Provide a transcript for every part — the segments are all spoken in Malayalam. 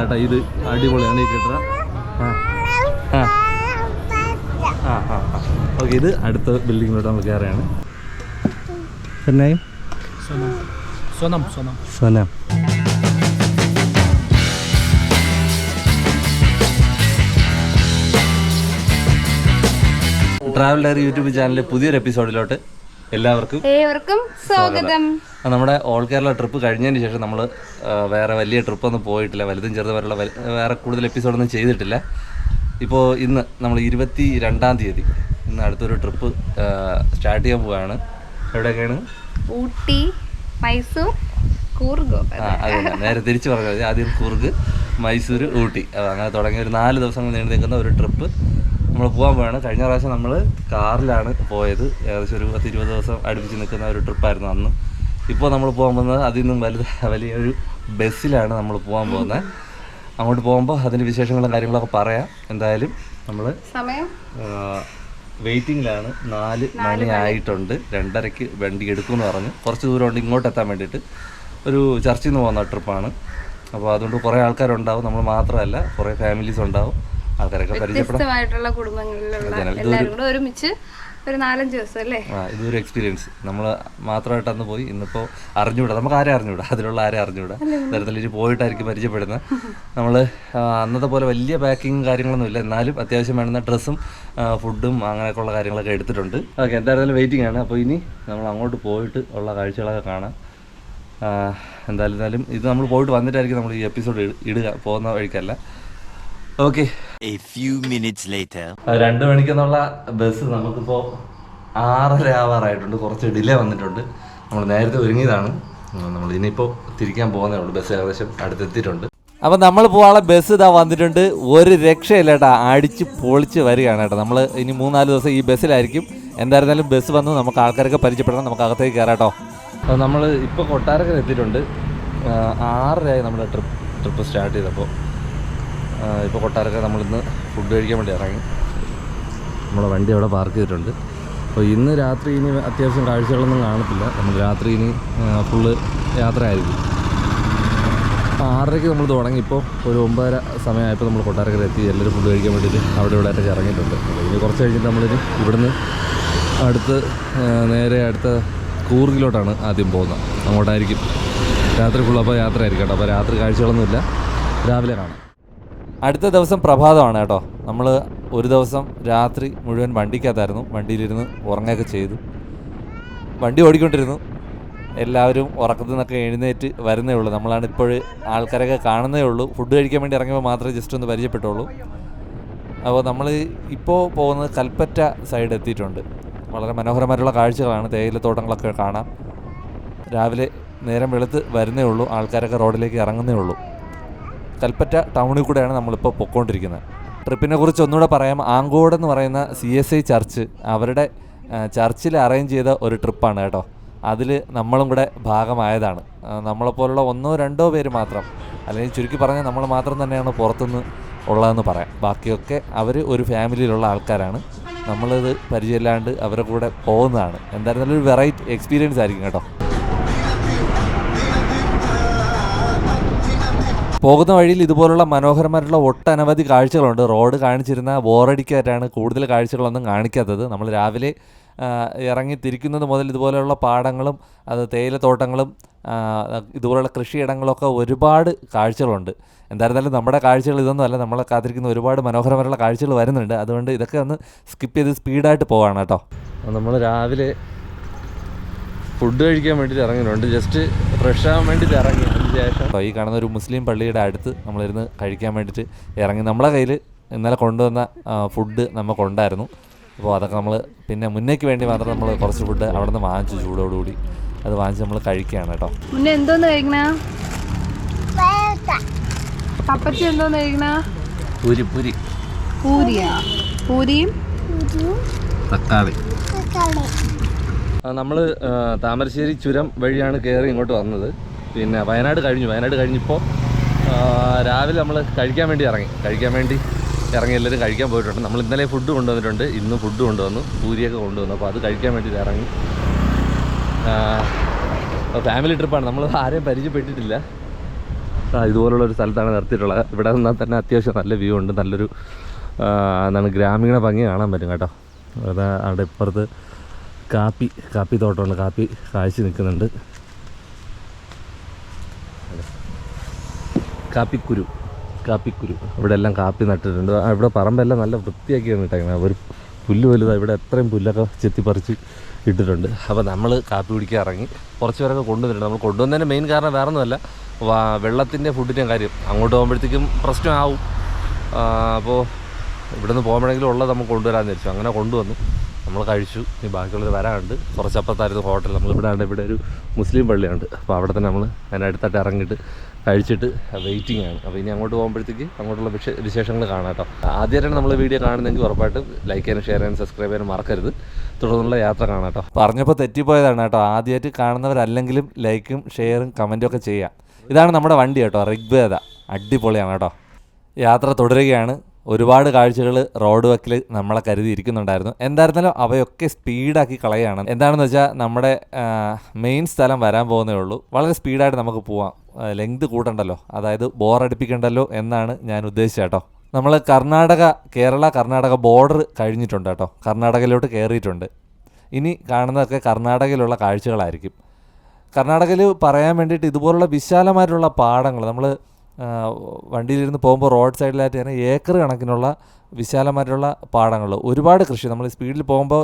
കേട്ടോ. ഇത് അടിപൊളിയാണ് ഈ കെട്ടിട. ഓക്കെ, ഇത് അടുത്ത ബിൽഡിങ്ങിലോട്ട് നമ്മൾ കയറുകയാണ്. പിന്നെ സോനം ട്രാവൽ ഡയറി യൂട്യൂബ് ചാനലിലെ പുതിയൊരു എപ്പിസോഡിലോട്ട് ഏവർക്കും സ്വാഗതം. നമ്മുടെ ഓൾ കേരള ട്രിപ്പ് കഴിഞ്ഞതിന് ശേഷം നമ്മൾ വേറെ വലിയ ട്രിപ്പൊന്നും പോയിട്ടില്ല. വലുതും ചെറുതും വരെയുള്ള വേറെ കൂടുതൽ എപ്പിസോഡൊന്നും ചെയ്തിട്ടില്ല. ഇപ്പോൾ ഇന്ന് നമ്മൾ 22-ാം തീയതി ഇന്ന് അടുത്തൊരു ട്രിപ്പ് സ്റ്റാർട്ട് ചെയ്യാൻ പോവുകയാണ്. എവിടെയൊക്കെയാണ്? ഊട്ടി, മൈസൂർ, കൂർഗ്. അതെ, നേരെ തിരിച്ചു പറഞ്ഞത്. ആദ്യം കൂർഗ്, മൈസൂർ, ഊട്ടി, അങ്ങനെ തുടങ്ങിയ ഒരു 4 ദിവസങ്ങൾ നീണ്ടു നിൽക്കുന്ന ഒരു ട്രിപ്പ് നമ്മൾ പോകാൻ പോവുകയാണ്. കഴിഞ്ഞ പ്രാവശ്യം നമ്മൾ കാറിലാണ് പോയത്. ഏകദേശം ഒരു 10-20 ദിവസം അടുപ്പിച്ച് നിൽക്കുന്ന ഒരു ട്രിപ്പായിരുന്നു അന്ന്. ഇപ്പോൾ നമ്മൾ പോകാൻ പോകുന്നത് അതിൽ നിന്നും വലിയൊരു ബസ്സിലാണ് നമ്മൾ പോകാൻ പോകുന്നത്. അങ്ങോട്ട് പോകുമ്പോൾ അതിൻ്റെ വിശേഷങ്ങളും കാര്യങ്ങളൊക്കെ പറയാം. എന്തായാലും നമ്മൾ വെയിറ്റിങ്ങിലാണ്. 4 മണി ആയിട്ടുണ്ട്. 2:30-ക്ക് വണ്ടി എടുക്കുമെന്ന് പറഞ്ഞു. കുറച്ച് ദൂരമുണ്ട് ഇങ്ങോട്ട് എത്താൻ വേണ്ടിയിട്ട്. ഒരു ചർച്ചിൽ നിന്ന് പോകുന്ന ട്രിപ്പാണ്. അപ്പോൾ അതുകൊണ്ട് കുറേ ആൾക്കാരുണ്ടാവും. നമ്മൾ മാത്രമല്ല, കുറേ ഫാമിലീസ് ഉണ്ടാവും. ആൾക്കാരൊക്കെ വ്യത്യസ്തമായിട്ടുള്ള കുടുംബങ്ങളിലുള്ള എല്ലാവരും കൂടെ ഒരുമിച്ച് ഒരു 4-5 ദിവസം അല്ലേ. ഇതൊരു എക്സ്പീരിയൻസ്. നമ്മൾ മാത്രമായിട്ട് അന്ന് പോയി. ഇന്നിപ്പോൾ അറിഞ്ഞുകൂടാ, നമുക്ക് ആരെ അറിഞ്ഞുകൂടാ, അതിലുള്ള ആരെ അറിഞ്ഞുകൂടാ. തരത്തിൽ പോയിട്ടായിരിക്കും പരിചയപ്പെടുന്നത്. നമ്മൾ അന്നത്തെ പോലെ വലിയ പാക്കിങ് കാര്യങ്ങളൊന്നും ഇല്ല. എന്നാലും അത്യാവശ്യം വേണ്ടുന്ന ഡ്രസ്സും ഫുഡും അങ്ങനെയൊക്കെയുള്ള കാര്യങ്ങളൊക്കെ എടുത്തിട്ടുണ്ട്. ഓക്കെ, എന്തായാലും വെയിറ്റിംഗ് ആണ്. അപ്പോൾ ഇനി നമ്മൾ അങ്ങോട്ട് പോയിട്ട് ഉള്ള കാഴ്ചകളൊക്കെ കാണാം. എന്തായാലും ഇത് നമ്മൾ പോയിട്ട് വന്നിട്ടായിരിക്കും നമ്മൾ ഈ എപ്പിസോഡ് ഇടുക, പോകുന്ന വഴിക്കല്ല. ഓക്കെ, 2 മണിക്കെന്നുള്ള ബസ് നമുക്കിപ്പോൾ 6:30 ആവാറായിട്ടുണ്ട്. കുറച്ച് ഡിലേ വന്നിട്ടുണ്ട്. നമ്മൾ നേരത്തെ ഒരുങ്ങിയതാണ്. നമ്മൾ ഇനിയിപ്പോൾ തിരിക്കാൻ പോകുന്നേ ഉള്ളൂ. ബസ് ഏകദേശം അടുത്തെത്തിയിട്ടുണ്ട്. അപ്പോൾ നമ്മൾ പോകാനുള്ള ബസ് ഇതാ വന്നിട്ടുണ്ട്. ഒരു രക്ഷയില്ല കേട്ടോ, അടിച്ച് പൊളിച്ച് വരികയാണ് കേട്ടോ. നമ്മൾ ഇനി 3-4 ദിവസം ഈ ബസ്സിലായിരിക്കും. എന്തായിരുന്നാലും ബസ് വന്നു, നമുക്ക് ആൾക്കാരൊക്കെ പരിചയപ്പെടണം. നമുക്ക് അകത്തേക്ക് കയറാം കേട്ടോ. അപ്പോൾ നമ്മൾ ഇപ്പോൾ കൊട്ടാരക്കര എത്തിയിട്ടുണ്ട്. 6:30 ആയി നമ്മുടെ ട്രിപ്പ് സ്റ്റാർട്ട് ചെയ്തപ്പോൾ. ഇപ്പോൾ കൊട്ടാരക്കര നമ്മളിന്ന് ഫുഡ് കഴിക്കാൻ വേണ്ടി ഇറങ്ങി. നമ്മളെ വണ്ടി അവിടെ പാർക്ക് ചെയ്തിട്ടുണ്ട്. അപ്പോൾ ഇന്ന് രാത്രി ഇനി അത്യാവശ്യം കാഴ്ചകളൊന്നും കാണത്തില്ല. നമ്മൾ രാത്രി ഇനി ഫുള്ള് യാത്ര ആയിരിക്കും. 6:30-ക്ക് നമ്മൾ തുടങ്ങി. ഇപ്പോൾ ഒരു 9:30 സമയമായപ്പോൾ നമ്മൾ കൊട്ടാരക്കര എത്തി. എല്ലാവരും ഫുഡ് കഴിക്കാൻ വേണ്ടിയിട്ട് അവിടെ ഇവിടെ ആയിട്ടൊക്കെ ഇറങ്ങിയിട്ടുണ്ട്. അപ്പോൾ ഇനി കുറച്ച് കഴിഞ്ഞിട്ട് നമ്മളിനി ഇവിടുന്ന് നേരെ അടുത്ത കൂർഗിലോട്ടാണ് ആദ്യം പോകുന്നത്. അങ്ങോട്ടായിരിക്കും രാത്രി ഫുള്ള്. അപ്പോൾ യാത്ര ആയിരിക്കും കേട്ടോ. അപ്പോൾ രാത്രി കാഴ്ചകളൊന്നുമില്ല, രാവിലെ കാണാം. അടുത്ത ദിവസം പ്രഭാതമാണ് കേട്ടോ. നമ്മൾ ഒരു ദിവസം രാത്രി മുഴുവൻ വണ്ടിക്കകത്തായിരുന്നു. വണ്ടിയിലിരുന്ന് ഉറങ്ങുകയൊക്കെ ചെയ്തു. വണ്ടി ഓടിക്കൊണ്ടിരുന്നു. എല്ലാവരും ഉറക്കത്തിൽ നിന്നൊക്കെ എഴുന്നേറ്റ് വരുന്നേ ഉള്ളൂ. നമ്മളാണ് ഇപ്പോൾ ആൾക്കാരൊക്കെ കാണുന്നേ ഉള്ളൂ. ഫുഡ് കഴിക്കാൻ വേണ്ടി ഇറങ്ങിയപ്പോൾ മാത്രമേ ജസ്റ്റ് ഒന്ന് പരിചയപ്പെട്ടുള്ളൂ. അപ്പോൾ നമ്മൾ ഇപ്പോൾ പോകുന്നത് കൽപ്പറ്റ സൈഡ് എത്തിയിട്ടുണ്ട്. വളരെ മനോഹരമായിട്ടുള്ള കാഴ്ചകളാണ്. തേയിലത്തോട്ടങ്ങളൊക്കെ കാണാം. രാവിലെ നേരം വെളുത്ത് വരുന്നേ ഉള്ളൂ. ആൾക്കാരൊക്കെ റോഡിലേക്ക് ഇറങ്ങുന്നേ ഉള്ളൂ. കൽപ്പറ്റ ടൗണിൽ കൂടെയാണ് നമ്മളിപ്പോൾ പൊയ്ക്കൊണ്ടിരിക്കുന്നത്. ട്രിപ്പിനെ കുറിച്ച് ഒന്നുകൂടെ പറയാം. ആങ്കോട് എന്ന് പറയുന്ന CSI ചർച്ച്, അവരുടെ ചർച്ചിൽ അറേഞ്ച് ചെയ്ത ഒരു ട്രിപ്പാണ് കേട്ടോ. അതിൽ നമ്മളും കൂടെ ഭാഗമായതാണ്. നമ്മളെപ്പോലുള്ള 1-2 പേര് മാത്രം, അല്ലെങ്കിൽ ചുരുക്കി പറഞ്ഞാൽ നമ്മൾ മാത്രം തന്നെയാണ് പുറത്തുനിന്ന് ഉള്ളതെന്ന് പറയാം. ബാക്കിയൊക്കെ അവർ ഒരു ഫാമിലിയിലുള്ള ആൾക്കാരാണ്. നമ്മളിത് പരിചയമില്ലാണ്ട് അവരുടെ കൂടെ പോകുന്നതാണ്. എന്തായിരുന്നാലും ഒരു വെറൈറ്റി എക്സ്പീരിയൻസ് ആയിരിക്കും കേട്ടോ. പോകുന്ന വഴിയിൽ ഇതുപോലുള്ള മനോഹരമായിട്ടുള്ള ഒട്ടനവധി കാഴ്ചകളുണ്ട്. റോഡ് കാണിച്ചിരുന്ന ബോറടിക്കായിട്ടാണ് കൂടുതൽ കാഴ്ചകളൊന്നും കാണിക്കാത്തത്. നമ്മൾ രാവിലെ ഇറങ്ങി തിരിക്കുന്നത് മുതൽ ഇതുപോലെയുള്ള പാടങ്ങളും തേയിലത്തോട്ടങ്ങളും ഇതുപോലുള്ള കൃഷിയിടങ്ങളൊക്കെ ഒരുപാട് കാഴ്ചകളുണ്ട്. എന്തായിരുന്നാലും നമ്മുടെ കാഴ്ചകൾ ഇതൊന്നും അല്ല. നമ്മളെ കാത്തിരിക്കുന്ന ഒരുപാട് മനോഹരമായിട്ടുള്ള കാഴ്ചകൾ വരുന്നുണ്ട്. അതുകൊണ്ട് ഇതൊക്കെ ഒന്ന് സ്കിപ്പ് ചെയ്ത് സ്പീഡായിട്ട് പോവാണ് കേട്ടോ. നമ്മൾ രാവിലെ ഫുഡ് കഴിക്കാൻ വേണ്ടിയിട്ട് ഇറങ്ങിയിട്ടുണ്ട്. ജസ്റ്റ് ഫ്രഷ് ആകാൻ വേണ്ടിയിട്ട് ഇറങ്ങി. അതിന് ശേഷം ഈ കാണുന്ന ഒരു മുസ്ലിം പള്ളിയുടെ അടുത്ത് നമ്മളിരുന്ന് കഴിക്കാൻ വേണ്ടിയിട്ട് ഇറങ്ങി. നമ്മളെ കയ്യിൽ ഇന്നലെ കൊണ്ടുവന്ന ഫുഡ് നമുക്കുണ്ടായിരുന്നു. അപ്പോൾ അതൊക്കെ നമ്മൾ പിന്നെ മുന്നേക്ക് വേണ്ടി മാത്രം നമ്മൾ കുറച്ച് ഫുഡ് അവിടെ നിന്ന് വാങ്ങിച്ചു. ചൂടോടുകൂടി അത് വാങ്ങിച്ച് നമ്മൾ കഴിക്കുകയാണ് കേട്ടോ. മുന്നേ എന്തോന്ന് കഴിക്കണ? പപ്പച്ചി എന്തോന്ന് കഴിക്കണ? പൂരിയും തക്കാളി. നമ്മൾ താമരശ്ശേരി ചുരം വഴിയാണ് കയറി ഇങ്ങോട്ട് വന്നത്. പിന്നെ വയനാട് കഴിഞ്ഞിപ്പോൾ രാവിലെ നമ്മൾ കഴിക്കാൻ വേണ്ടി ഇറങ്ങി എല്ലാവരും കഴിക്കാൻ പോയിട്ടുണ്ട്. നമ്മൾ ഇന്നലെ ഫുഡ് കൊണ്ടുവന്നിട്ടുണ്ട്. ഇന്ന് ഫുഡ് കൊണ്ടുവന്നു, പൂരിയൊക്കെ കൊണ്ടുവന്നു. അപ്പോൾ അത് കഴിക്കാൻ വേണ്ടി ഇറങ്ങി. ഫാമിലി ട്രിപ്പാണ്. നമ്മൾ ആരെയും പരിചയപ്പെട്ടിട്ടില്ല. ഇതുപോലുള്ളൊരു സ്ഥലത്താണ് നിർത്തിയിട്ടുള്ളത്. ഇവിടെ നിന്നാൽ തന്നെ അത്യാവശ്യം നല്ല വ്യൂ ഉണ്ട്, നല്ലൊരു എന്താണ് ഗ്രാമീണ ഭംഗി കാണാൻ പറ്റും കേട്ടോ. അവിടെ അവിടെ ഇപ്പുറത്ത് കാപ്പി തോട്ടമുണ്ട്, കാപ്പി കാഴ്ച നിൽക്കുന്നുണ്ട്. കാപ്പിക്കുരു ഇവിടെ എല്ലാം കാപ്പി നട്ടിട്ടുണ്ട്. ഇവിടെ പറമ്പെല്ലാം നല്ല വൃത്തിയാക്കിയാണ് ഇട്ടേക്കുന്നത്. ഒരു പുല്ല് വലുതാണ്, ഇവിടെ എത്രയും പുല്ലൊക്കെ ചെത്തിപ്പറിച്ച് ഇട്ടിട്ടുണ്ട്. അപ്പോൾ നമ്മൾ കാപ്പി കുടിക്കാൻ ഇറങ്ങി. കുറച്ച് പേരൊക്കെ കൊണ്ടുവന്നിട്ടുണ്ട്. നമ്മൾ കൊണ്ടുവന്നതിൻ്റെ മെയിൻ കാരണം വേറെ ഒന്നുമല്ല, വെള്ളത്തിൻ്റെ ഫുഡിൻ്റെ കാര്യം. അങ്ങോട്ട് പോകുമ്പോഴത്തേക്കും പ്രശ്നമാവും. അപ്പോൾ ഇവിടെ നിന്ന് പോകുമ്പോഴെങ്കിലും ഉള്ളത് നമ്മൾ കൊണ്ടുവരാമെന്ന് വിചാരിച്ചു. അങ്ങനെ കൊണ്ടുവന്നു, നമ്മൾ കഴിച്ചു. ഇനി ബാക്കിയുള്ളത് വരാനുണ്ട്. കുറച്ചപ്പുറത്തായിരുന്നു ഹോട്ടൽ. ഇവിടെ ഒരു മുസ്ലിം പള്ളിയുണ്ട്. അപ്പോൾ അവിടെ തന്നെ നമ്മൾ അതിനടുത്തായിട്ട് ഇറങ്ങിയിട്ട് കഴിച്ചിട്ട് വെയിറ്റിംഗ് ആണ്. അപ്പോൾ ഇനി അങ്ങോട്ട് പോകുമ്പോഴത്തേക്ക് അങ്ങോട്ടുള്ള വിശേഷങ്ങൾ കാണാം കേട്ടോ. ആദ്യമായിട്ടാണ് നമ്മൾ വീഡിയോ കാണുന്നതെങ്കിൽ ഉറപ്പായിട്ടും ലൈക്ക് ചെയ്യാനും ഷെയർ ചെയ്യാനും സബ്സ്ക്രൈബ് ചെയ്യാനും മറക്കരുത്. തുടർന്നുള്ള യാത്ര കാണാം കേട്ടോ. പറഞ്ഞപ്പോൾ തെറ്റിപ്പോയതാണ് കേട്ടോ. ആദ്യമായിട്ട് കാണുന്നവരല്ലെങ്കിലും ലൈക്കും ഷെയറും കമൻറ്റും ഒക്കെ ചെയ്യാം. ഇതാണ് നമ്മുടെ വണ്ടി കേട്ടോ, ഋഗ്വേദ. അടിപൊളിയാണ് കേട്ടോ. യാത്ര തുടരുകയാണ്. ഒരുപാട് കാഴ്ചകൾ റോഡ് വക്കിൽ നമ്മളെ കരുതിയിരിക്കുന്നുണ്ടായിരുന്നു. എന്തായിരുന്നാലും അവയൊക്കെ സ്പീഡാക്കി കളയുകയാണ്. എന്താണെന്ന് വെച്ചാൽ നമ്മുടെ മെയിൻ സ്ഥലം വരാൻ പോകുന്നേ ഉള്ളൂ. വളരെ സ്പീഡായിട്ട് നമുക്ക് പോവാം, ലെങ്ത് കൂട്ടണ്ടല്ലോ, അതായത് ബോറടിപ്പിക്കണ്ടല്ലോ എന്നാണ് ഞാൻ ഉദ്ദേശിച്ചത് കേട്ടോ. നമ്മൾ കേരള കർണാടക ബോർഡർ കഴിഞ്ഞിട്ടുണ്ട് കേട്ടോ. കർണാടകയിലോട്ട് കയറിയിട്ടുണ്ട്. ഇനി കാണുന്നതൊക്കെ കർണാടകയിലുള്ള കാഴ്ചകളായിരിക്കും. കർണാടകയിൽ പറയാൻ വേണ്ടിയിട്ട് ഇതുപോലുള്ള വിശാലമായിട്ടുള്ള പാടങ്ങൾ, നമ്മൾ വണ്ടിയിലിരുന്ന് പോകുമ്പോൾ റോഡ് സൈഡിലായിട്ട് തന്നെ ഏക്കർ കണക്കിനുള്ള വിശാലമായിട്ടുള്ള പാടങ്ങൾ, ഒരുപാട് കൃഷി. നമ്മൾ സ്പീഡിൽ പോകുമ്പോൾ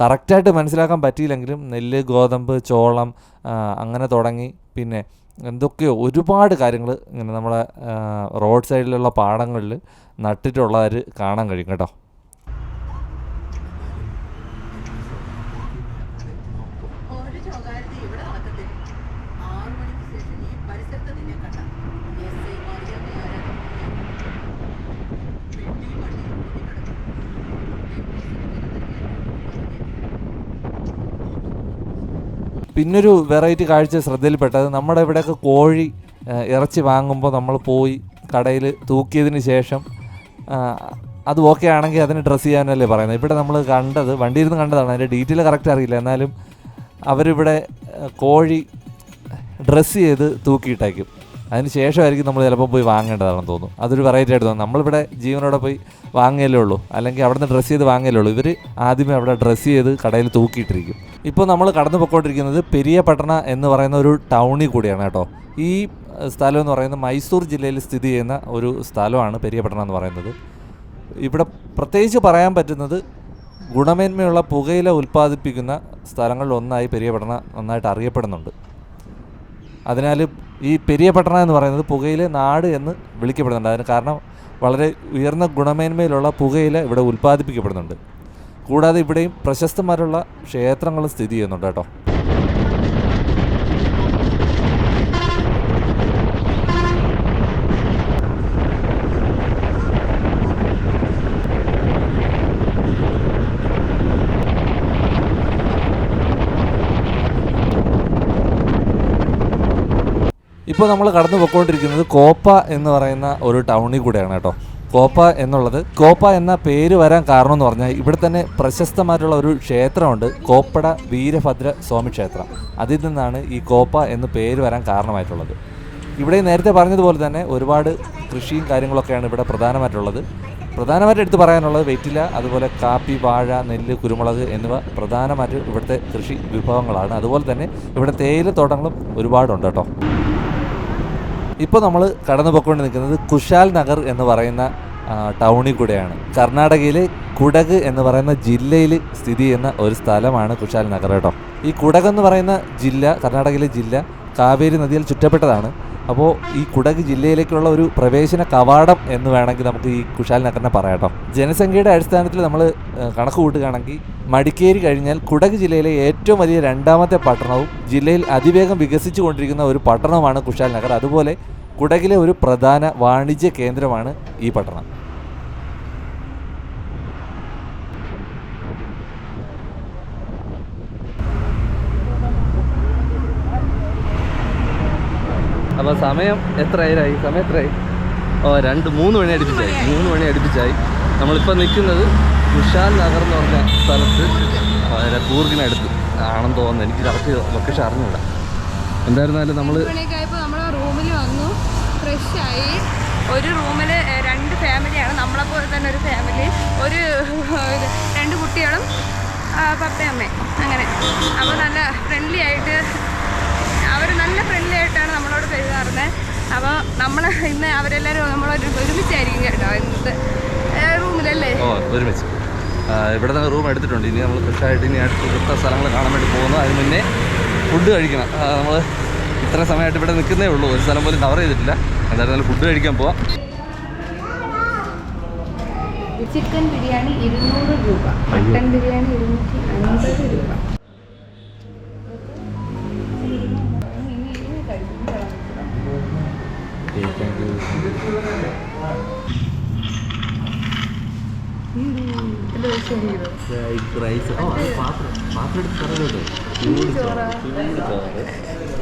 കറക്റ്റായിട്ട് മനസ്സിലാക്കാൻ പറ്റിയില്ലെങ്കിലും നെല്ല്, ഗോതമ്പ്, ചോളം അങ്ങനെ തുടങ്ങി പിന്നെ എന്തൊക്കെയോ ഒരുപാട് കാര്യങ്ങൾ ഇങ്ങനെ നമ്മളെ റോഡ് സൈഡിലുള്ള പാടങ്ങളിൽ നട്ടിട്ടുള്ളവർ കാണാൻ കഴിയും കേട്ടോ. പിന്നൊരു വെറൈറ്റി കാഴ്ച ശ്രദ്ധയിൽപ്പെട്ടത്, നമ്മുടെ ഇവിടെയൊക്കെ കോഴി ഇറച്ചി വാങ്ങുമ്പോൾ നമ്മൾ പോയി കടയിൽ തൂക്കിയതിന് ശേഷം അത് ഓക്കെ ആണെങ്കിൽ അതിന് ഡ്രസ്സ് ചെയ്യാനല്ലേ പറയുന്നത്. ഇവിടെ നമ്മൾ കണ്ടത്, വണ്ടിയിരുന്ന് കണ്ടതാണ്, അതിൻ്റെ ഡീറ്റെയിൽ കറക്റ്റ് അറിയില്ല. എന്നാലും അവരിവിടെ കോഴി ഡ്രസ്സ് ചെയ്ത് തൂക്കിയിട്ടേക്കും. അതിന് ശേഷമായിരിക്കും നമ്മൾ ചിലപ്പോൾ പോയി വാങ്ങേണ്ടതാണെന്ന് തോന്നുന്നു. അതൊരു വെറൈറ്റി ആയിട്ട് തോന്നുന്നു. നമ്മളിവിടെ ജീവനോടെ പോയി വാങ്ങിയല്ലേ ഉള്ളൂ, അല്ലെങ്കിൽ അവിടെ നിന്ന് ഡ്രസ്സ് ചെയ്ത് വാങ്ങിയല്ലേ ഉള്ളൂ. ഇവർ ആദ്യമേ അവിടെ ഡ്രസ്സ് ചെയ്ത് കടയിൽ തൂക്കിയിട്ടിരിക്കും. ഇപ്പോൾ നമ്മൾ കടന്നു പോയിക്കൊണ്ടിരിക്കുന്നത് പെരിയപട്ടണ എന്ന് പറയുന്ന ഒരു ടൗണിൽ കൂടിയാണ് കേട്ടോ. ഈ സ്ഥലം എന്ന് പറയുന്നത് മൈസൂർ ജില്ലയിൽ സ്ഥിതി ചെയ്യുന്ന ഒരു സ്ഥലമാണ് പെരിയപട്ടണ എന്ന് പറയുന്നത്. ഇവിടെ പ്രത്യേകിച്ച് പറയാൻ പറ്റുന്നത്, ഗുണമേന്മയുള്ള പുകയില ഉൽപ്പാദിപ്പിക്കുന്ന സ്ഥലങ്ങളിലൊന്നായി പെരിയപട്ടണ നന്നായിട്ട് അറിയപ്പെടുന്നുണ്ട്. അതിനാൽ ഈ പെരിയപട്ടണ എന്ന് പറയുന്നത് പുകയില നാട് എന്ന് വിളിക്കപ്പെടുന്നുണ്ട്. അതിന് കാരണം വളരെ ഉയർന്ന ഗുണമേന്മയിലുള്ള പുകയില ഇവിടെ ഉൽപ്പാദിപ്പിക്കപ്പെടുന്നുണ്ട്. കൂടാതെ ഇവിടെയും പ്രശസ്തമാരുള്ള ക്ഷേത്രങ്ങളും സ്ഥിതി ചെയ്യുന്നുണ്ട് കേട്ടോ. ഇപ്പോൾ നമ്മൾ കടന്നു പോയിക്കൊണ്ടിരിക്കുന്നത് കോപ്പ എന്ന് പറയുന്ന ഒരു ടൗണിൽ കൂടെയാണ് കേട്ടോ. കോപ്പ എന്ന പേര് വരാൻ കാരണം എന്ന് പറഞ്ഞാൽ ഇവിടെ തന്നെ പ്രശസ്തമായിട്ടുള്ള ഒരു ക്ഷേത്രമുണ്ട്, കോപ്പട വീരഭദ്ര സ്വാമി ക്ഷേത്രം. അതിൽ നിന്നാണ് ഈ കോപ്പ എന്ന് പേര് വരാൻ കാരണമായിട്ടുള്ളത്. ഇവിടെ നേരത്തെ പറഞ്ഞതുപോലെ തന്നെ ഒരുപാട് കൃഷിയും കാര്യങ്ങളൊക്കെയാണ് ഇവിടെ പ്രധാനമായിട്ട് എടുത്ത് പറയാനുള്ളത് വെറ്റില, അതുപോലെ കാപ്പി, വാഴ, നെല്ല്, കുരുമുളക് എന്നിവ പ്രധാനമായിട്ട് ഇവിടുത്തെ കൃഷി വിഭവങ്ങളാണ്. അതുപോലെ തന്നെ ഇവിടെ തേയിലത്തോട്ടങ്ങളും ഒരുപാടുണ്ട് കേട്ടോ. ഇപ്പോൾ നമ്മൾ കടന്നു പോയിക്കൊണ്ട് നിൽക്കുന്നത് കുശാൽ നഗർ എന്ന് പറയുന്ന ടൗണിൽ കൂടെയാണ്. കർണാടകയിലെ കുടക് എന്ന് പറയുന്ന ജില്ലയിൽ സ്ഥിതി ചെയ്യുന്ന ഒരു സ്ഥലമാണ് കുശാൽ നഗർ കേട്ടോ. ഈ കുടക് എന്ന് പറയുന്ന ജില്ല, കർണാടകയിലെ ജില്ല കാവേരി നദിയിൽ ചുറ്റപ്പെട്ടതാണ്. അപ്പോൾ ഈ കുടക് ജില്ലയിലേക്കുള്ള ഒരു പ്രവേശന കവാടം എന്ന് വേണമെങ്കിൽ നമുക്ക് ഈ കുശാൽ നഗറിനെ പറയാം കേട്ടോ. ജനസംഖ്യയുടെ അടിസ്ഥാനത്തിൽ നമ്മൾ കണക്ക് കൂട്ടുകയാണെങ്കിൽ മടിക്കേരി കഴിഞ്ഞാൽ കുടക് ജില്ലയിലെ ഏറ്റവും വലിയ രണ്ടാമത്തെ പട്ടണവും ജില്ലയിൽ അതിവേഗം വികസിച്ചു കൊണ്ടിരിക്കുന്ന ഒരു പട്ടണവുമാണ് കുശാൽ നഗർ. അതുപോലെ കുടകിലെ ഒരു പ്രധാന വാണിജ്യ കേന്ദ്രമാണ് ഈ പട്ടണം. അപ്പോൾ സമയം എത്രയായി? സമയം എത്രയായി? 3 മണി അടുപ്പിച്ചായി. നമ്മളിപ്പോൾ നിൽക്കുന്നത് കുശാൽ നഗർ എന്ന് പറഞ്ഞ സ്ഥലത്ത്, കൂർഗിനടുത്ത് ആണെന്ന് തോന്നുന്നു. എനിക്ക് കറക്റ്റ് ലൊക്കേഷൻ അറിഞ്ഞൂടാ. എന്തായിരുന്നാലും നമ്മൾ റൂമിൽ വന്നു. ഫ്രഷായി. ഒരു റൂമിൽ 2 ഫാമിലിയാണ്, നമ്മളെപ്പോലെ തന്നെ ഒരു ഫാമിലി, ഒരു 2 കുട്ടികളും പപ്പയും അമ്മയും അങ്ങനെ. അപ്പോൾ നല്ല ഫ്രണ്ട്ലി ആയിട്ട് നമ്മളോട് പെരുമാറുന്നത്. അപ്പോൾ നമ്മൾ ഇന്ന് അവരെല്ലാവരും ഒരുമിച്ചായിരിക്കും കേട്ടോ ഇന്നത്തെ റൂമിലല്ലേ. ഒരുമിച്ച് ഇവിടെ നിന്ന് റൂം എടുത്തിട്ടുണ്ട്. ഇനി നമ്മൾ ഫ്രഷായിട്ട് ഇനി അടുത്ത സ്ഥലങ്ങൾ കാണാൻ വേണ്ടി പോകുന്നു. അതിന് മുന്നേ ഫുഡ് കഴിക്കണം. നമ്മൾ ഇത്ര സമയമായിട്ട് ഇവിടെ നിൽക്കുന്നേ ഉള്ളൂ, ഒരു സ്ഥലം പോലും കവർ ചെയ്തിട്ടില്ല. എന്തായാലും ഫുഡ് കഴിക്കാൻ പോവാം. ചിക്കൻ ബിരിയാണി 200 രൂപ, മട്ടൻ ബിരിയാണി 250 രൂപ.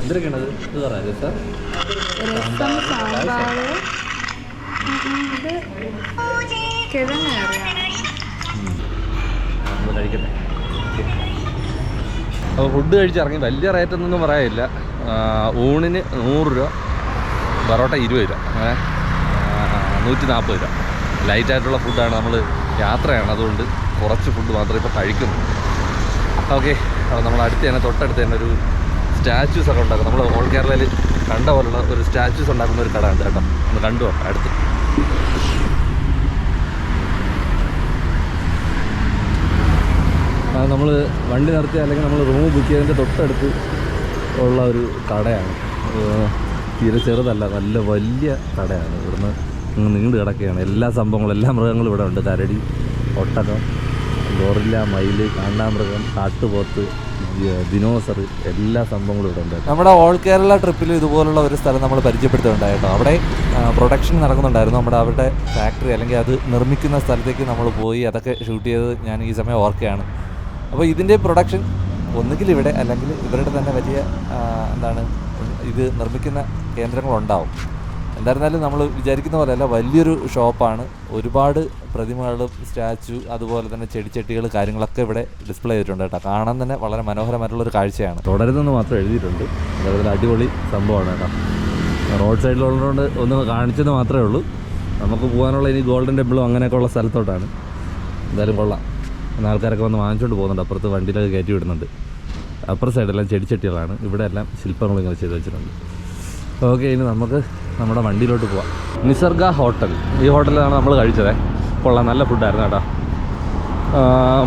എന്തൊക്കെയാണത്? രസം, സാമ്പാർ, ഇത് കിഴങ്ങ് കറിയാണ്. കഴിക്കട്ടെ. അപ്പോൾ ഫുഡ് കഴിച്ചിറങ്ങി. വലിയ റേറ്റൊന്നും പറയാനില്ല. ഊണിന് 100 രൂപ, പൊറോട്ട 20 രൂപ, അങ്ങനെ 140 രൂപ. ലൈറ്റായിട്ടുള്ള ഫുഡാണ്. നമ്മൾ യാത്രയാണ്, അതുകൊണ്ട് കുറച്ച് ഫുഡ് മാത്രമേ ഇപ്പോൾ കഴിക്കുന്നു. ഓക്കെ, അപ്പോൾ നമ്മൾ തൊട്ടടുത്ത് തന്നെ ഒരു സ്റ്റാച്യൂസ് ഒക്കെ ഉണ്ടാക്കും. നമ്മൾ ഓൾ കേരളയിൽ കണ്ട പോലുള്ള ഒരു സ്റ്റാച്യൂസ് ഉണ്ടാക്കുന്ന ഒരു കട ഉണ്ട് കേട്ടോ. ഒന്ന് കണ്ടു നോക്കാം അടുത്ത്. നമ്മൾ വണ്ടി നിർത്തി അല്ലെങ്കിൽ നമ്മൾ റൂം ബുക്ക് ചെയ്തതിൻ്റെ തൊട്ടടുത്ത് ഉള്ള ഒരു കടയാണ്. തീരെ ചെറുതല്ല, നല്ല വലിയ കടയാണ്. ഇവിടുന്ന് നീണ്ടു കിടക്കുകയാണ്. എല്ലാ സംഭവങ്ങളും, എല്ലാ മൃഗങ്ങളും ഇവിടെ ഉണ്ട്. കരടി, ഒട്ടകം, ഗോറില്ല, മയിൽ, കാണ്ടാമൃഗം, കാട്ടുപോത്ത്, ദിനോസർ, എല്ലാ സംഭവങ്ങളും ഇവിടെ ഉണ്ട്. നമ്മുടെ ഓൾ കേരള ട്രിപ്പിൽ ഇതുപോലുള്ള ഒരു സ്ഥലം നമ്മൾ പരിചയപ്പെടുത്തുന്നുണ്ടായി കേട്ടോ. അവിടെ പ്രൊഡക്ഷൻ നടക്കുന്നുണ്ടായിരുന്നു. അവരുടെ ഫാക്ടറി അല്ലെങ്കിൽ അത് നിർമ്മിക്കുന്ന സ്ഥലത്തേക്ക് നമ്മൾ പോയി അതൊക്കെ ഷൂട്ട് ചെയ്തത് ഞാൻ ഈ സമയം ഓർക്കുകയാണ്. അപ്പോൾ ഇതിൻ്റെ പ്രൊഡക്ഷൻ ഒന്നുകിൽ ഇവിടെ അല്ലെങ്കിൽ ഇവരുടെ തന്നെ വലിയ ഇത് നിർമ്മിക്കുന്ന കേന്ദ്രങ്ങളുണ്ടാവും. എന്തായിരുന്നാലും നമ്മൾ വിചാരിക്കുന്ന പോലെയല്ല, വലിയൊരു ഷോപ്പാണ്. ഒരുപാട് പ്രതിമകളും സ്റ്റാച്ചു അതുപോലെ തന്നെ ചെടിച്ചട്ടികൾ കാര്യങ്ങളൊക്കെ ഇവിടെ ഡിസ്പ്ലേ ചെയ്തിട്ടുണ്ട് കേട്ടോ. കാണാൻ തന്നെ വളരെ മനോഹരമായിട്ടുള്ളൊരു കാഴ്ചയാണ്. തുടരുന്നെന്ന് മാത്രം എഴുതിയിട്ടുണ്ട്. അതുപോലെ അടിപൊളി സംഭവമാണ് കേട്ടോ. റോഡ് സൈഡിലുള്ളതുകൊണ്ട് ഒന്ന് കാണിച്ചത് മാത്രമേ ഉള്ളൂ. നമുക്ക് പോകാനുള്ള ഇനി ഗോൾഡൻ ടെമ്പിളും അങ്ങനെയൊക്കെ ഉള്ള സ്ഥലത്തോട്ടാണ്. എന്തായാലും കൊള്ളാം. ആൾക്കാരൊക്കെ വന്ന് വാങ്ങിച്ചുകൊണ്ട് പോകുന്നുണ്ട്. അപ്പുറത്ത് വണ്ടിയിലൊക്കെ കയറ്റി വിടുന്നുണ്ട്. അപ്പുറത്തെ സൈഡെല്ലാം ചെടിച്ചട്ടികളാണ്. ഇവിടെ എല്ലാം ശില്പങ്ങൾ ഇങ്ങനെ ചെയ്ത് വെച്ചിട്ടുണ്ട്. ഓക്കെ, ഇനി നമുക്ക് നമ്മുടെ വണ്ടിയിലോട്ട് പോവാം. നിസർഗ ഹോട്ടൽ, ഈ ഹോട്ടലിലാണ് നമ്മൾ കഴിച്ചത്. കൊള്ളാം, നല്ല ഫുഡായിരുന്നു കേട്ടോ.